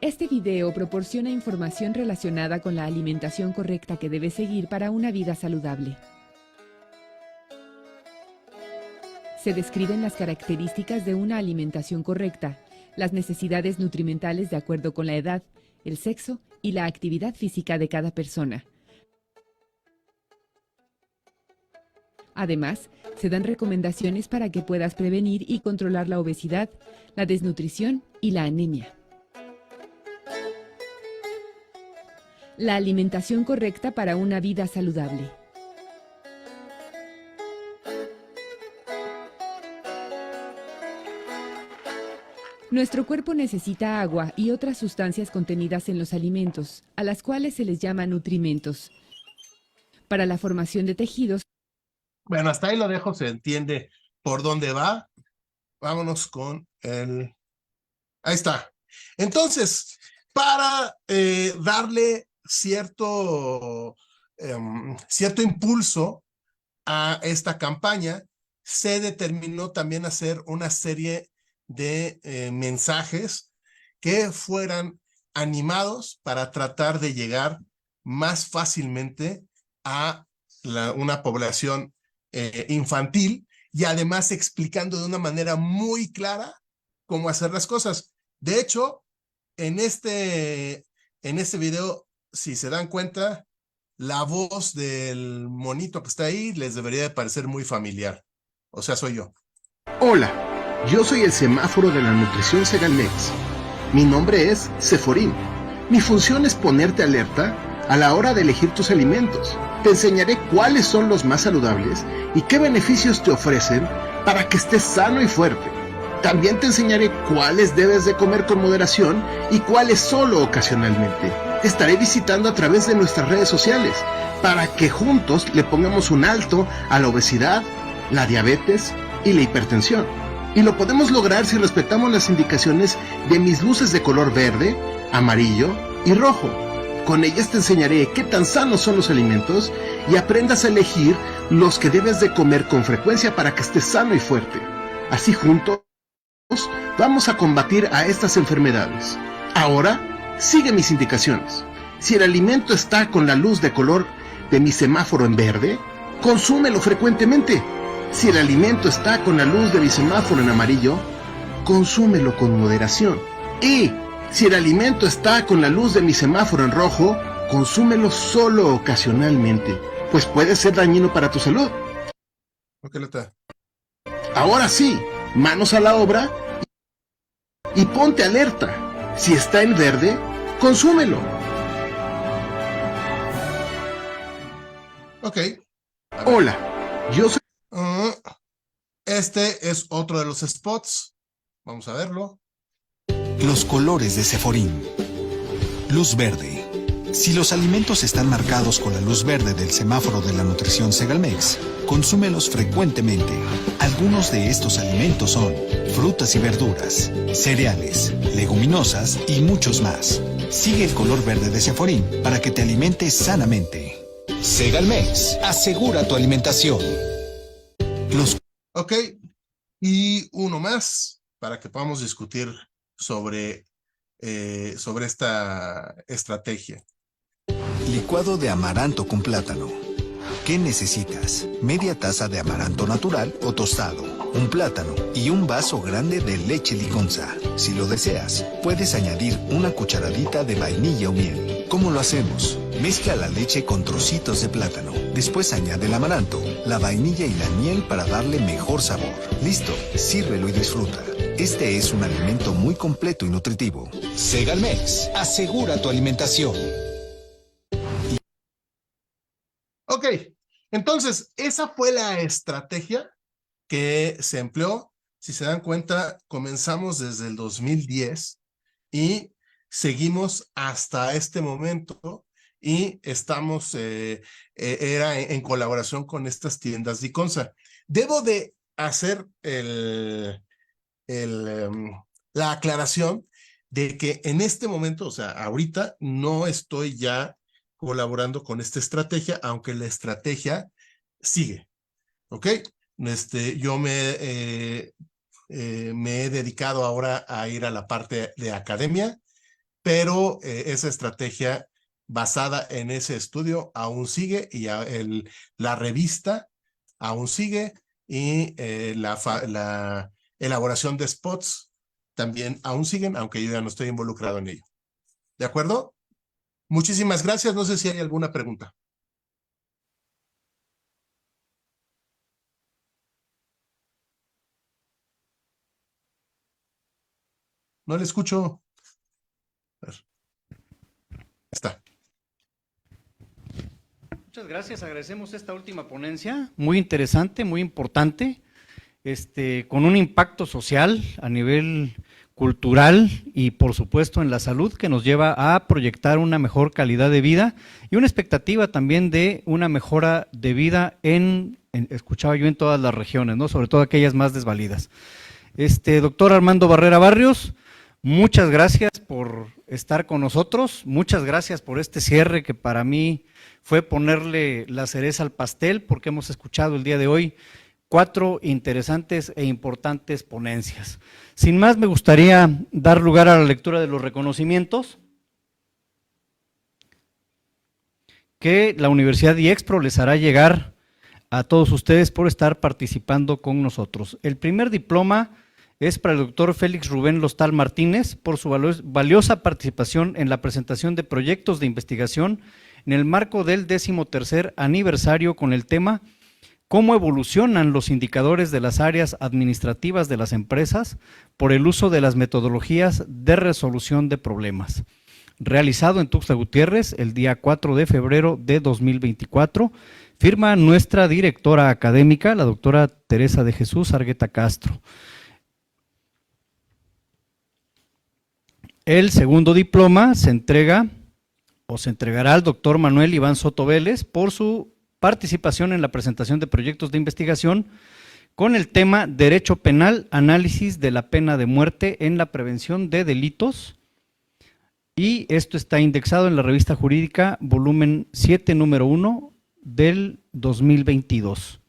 Este video proporciona información relacionada con la alimentación correcta que debes seguir para una vida saludable. Se describen las características de una alimentación correcta, las necesidades nutrimentales de acuerdo con la edad, el sexo y la actividad física de cada persona. Además, se dan recomendaciones para que puedas prevenir y controlar la obesidad, la desnutrición y la anemia. La alimentación correcta para una vida saludable. Nuestro cuerpo necesita agua y otras sustancias contenidas en los alimentos, a las cuales se les llama nutrimentos. Para la formación de tejidos. Bueno, hasta ahí lo dejo, se entiende por dónde va. Vámonos con el... Ahí está. Entonces, para darle cierto impulso a esta campaña, se determinó también hacer una serie de mensajes que fueran animados para tratar de llegar más fácilmente a una población infantil y además explicando de una manera muy clara cómo hacer las cosas. De hecho, en este video, si se dan cuenta, la voz del monito que está ahí les debería de parecer muy familiar. O sea, soy yo. Hola, yo soy el semáforo de la nutrición Segalmex. Mi nombre es Seforín. Mi función es ponerte alerta a la hora de elegir tus alimentos. Te enseñaré cuáles son los más saludables y qué beneficios te ofrecen para que estés sano y fuerte. También te enseñaré cuáles debes de comer con moderación y cuáles solo ocasionalmente. Te estaré visitando a través de nuestras redes sociales para que juntos le pongamos un alto a la obesidad, la diabetes y la hipertensión. Y lo podemos lograr si respetamos las indicaciones de mis luces de color verde, amarillo y rojo. Con ellas te enseñaré qué tan sanos son los alimentos y aprendas a elegir los que debes de comer con frecuencia para que estés sano y fuerte. Así juntos vamos a combatir a estas enfermedades. Ahora, sigue mis indicaciones. Si el alimento está con la luz de color de mi semáforo en verde, consúmelo frecuentemente. Si el alimento está con la luz de mi semáforo en amarillo, consúmelo con moderación. Y si el alimento está con la luz de mi semáforo en rojo, consúmelo solo ocasionalmente, pues puede ser dañino para tu salud. Ahora sí, manos a la obra y ponte alerta. Si está en verde, consúmelo. Ok. Hola, yo soy... Este es otro de los spots. Vamos a verlo. Los colores de Seforín. Luz verde. Si los alimentos están marcados con la luz verde del semáforo de la nutrición Segalmex, consúmelos frecuentemente. Algunos de estos alimentos son frutas y verduras, cereales, leguminosas y muchos más. Sigue el color verde de Seforín para que te alimentes sanamente. Segalmex, asegura tu alimentación. Ok, y uno más para que podamos discutir sobre esta estrategia. Licuado de amaranto con plátano. ¿Qué necesitas? Media taza de amaranto natural o tostado, un plátano y un vaso grande de leche liconza. Si lo deseas, puedes añadir una cucharadita de vainilla o miel. ¿Cómo lo hacemos? Mezcla la leche con trocitos de plátano. Después añade el amaranto, la vainilla y la miel para darle mejor sabor. Listo, sírvelo y disfruta. Este es un alimento muy completo y nutritivo. Segalmex, asegura tu alimentación. Ok, entonces esa fue la estrategia que se empleó. Si se dan cuenta, comenzamos desde el 2010 y seguimos hasta este momento y estamos, era en colaboración con estas tiendas Liconza. Debo de hacer la aclaración de que en este momento, o sea, ahorita no estoy ya colaborando con esta estrategia, aunque la estrategia sigue, ¿ok? Yo me he dedicado ahora a ir a la parte de academia, pero esa estrategia basada en ese estudio aún sigue y la revista aún sigue y la elaboración de spots también aún siguen, aunque yo ya no estoy involucrado en ello. ¿De acuerdo? Muchísimas gracias. No sé si hay alguna pregunta. No le escucho. A ver. Está. Muchas gracias, agradecemos esta última ponencia, muy interesante, muy importante, con un impacto social a nivel cultural y por supuesto en la salud, que nos lleva a proyectar una mejor calidad de vida y una expectativa también de una mejora de vida escuchaba yo, en todas las regiones, ¿no? Sobre todo aquellas más desvalidas. Doctor Armando Barrera Barrios, muchas gracias por estar con nosotros, muchas gracias por este cierre que para mí fue ponerle la cereza al pastel, porque hemos escuchado el día de hoy 4 interesantes e importantes ponencias. Sin más, me gustaría dar lugar a la lectura de los reconocimientos que la Universidad IEXPRO les hará llegar a todos ustedes por estar participando con nosotros. El primer diploma es para el doctor Félix Rubén Lostal Martínez por su valiosa participación en la presentación de proyectos de investigación en el marco del 13º aniversario con el tema ¿Cómo evolucionan los indicadores de las áreas administrativas de las empresas por el uso de las metodologías de resolución de problemas? Realizado en Tuxtla Gutiérrez el día 4 de febrero de 2024, firma nuestra directora académica, la doctora Teresa de Jesús Argueta Castro. El segundo diploma se entregará al doctor Manuel Iván Soto Vélez por su participación en la presentación de proyectos de investigación con el tema Derecho Penal, análisis de la pena de muerte en la prevención de delitos, y esto está indexado en la revista jurídica volumen 7, número 1 del 2022.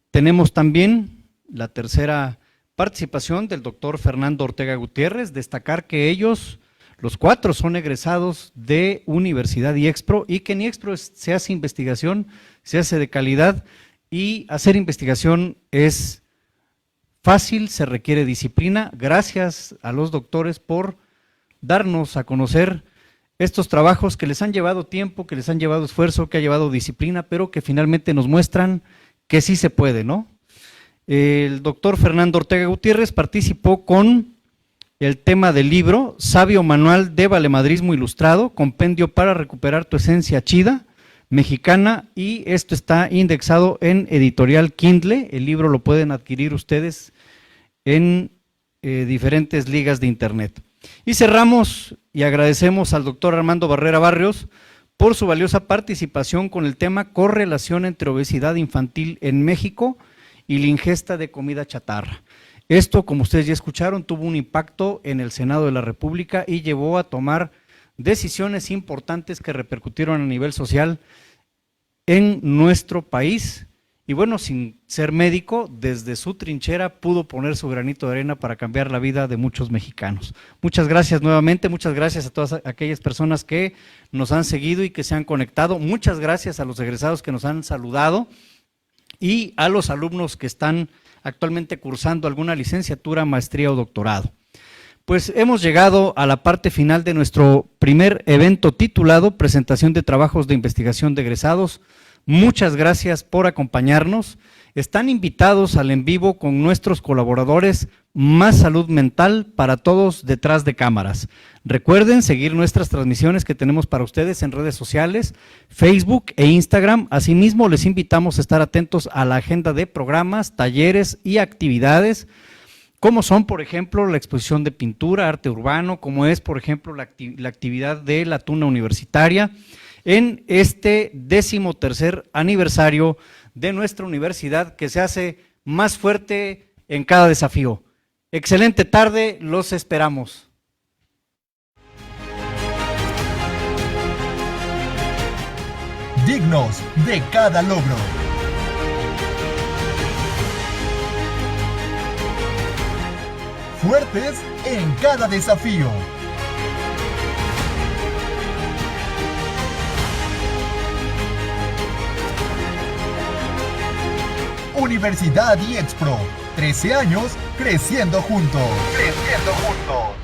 Tenemos también la tercera participación del doctor Fernando Ortega Gutiérrez, destacar que ellos, los 4, son egresados de Universidad IEXPRO y que en IEXPRO se hace investigación, se hace de calidad, y hacer investigación es fácil, se requiere disciplina. Gracias a los doctores por darnos a conocer estos trabajos que les han llevado tiempo, que les han llevado esfuerzo, que ha llevado disciplina, pero que finalmente nos muestran que sí se puede, ¿no? El doctor Fernando Ortega Gutiérrez participó con el tema del libro Sabio Manual de Valemadrismo Ilustrado, compendio para recuperar tu esencia chida, mexicana, y esto está indexado en editorial Kindle. El libro lo pueden adquirir ustedes en diferentes ligas de internet. Y cerramos y agradecemos al doctor Armando Barrera Barrios por su valiosa participación con el tema Correlación entre obesidad infantil en México y la ingesta de comida chatarra. Esto, como ustedes ya escucharon, tuvo un impacto en el Senado de la República y llevó a tomar decisiones importantes que repercutieron a nivel social en nuestro país. Y bueno, sin ser médico, desde su trinchera pudo poner su granito de arena para cambiar la vida de muchos mexicanos. Muchas gracias nuevamente, muchas gracias a todas aquellas personas que nos han seguido y que se han conectado. Muchas gracias a los egresados que nos han saludado y a los alumnos que están actualmente cursando alguna licenciatura, maestría o doctorado. Pues hemos llegado a la parte final de nuestro primer evento titulado Presentación de Trabajos de Investigación de Egresados. Muchas gracias por acompañarnos. Están invitados al en vivo con nuestros colaboradores Más Salud Mental para todos detrás de cámaras. Recuerden seguir nuestras transmisiones que tenemos para ustedes en redes sociales, Facebook e Instagram. Asimismo, les invitamos a estar atentos a la agenda de programas, talleres y actividades, como son, por ejemplo, la exposición de pintura, arte urbano, como es, por ejemplo, la actividad de la Tuna Universitaria, en este 13º aniversario de nuestra universidad, que se hace más fuerte en cada desafío. Excelente tarde, los esperamos. dignos de cada logro. Fuertes en cada desafío. Universidad y Expro, 13 años creciendo juntos. Creciendo juntos.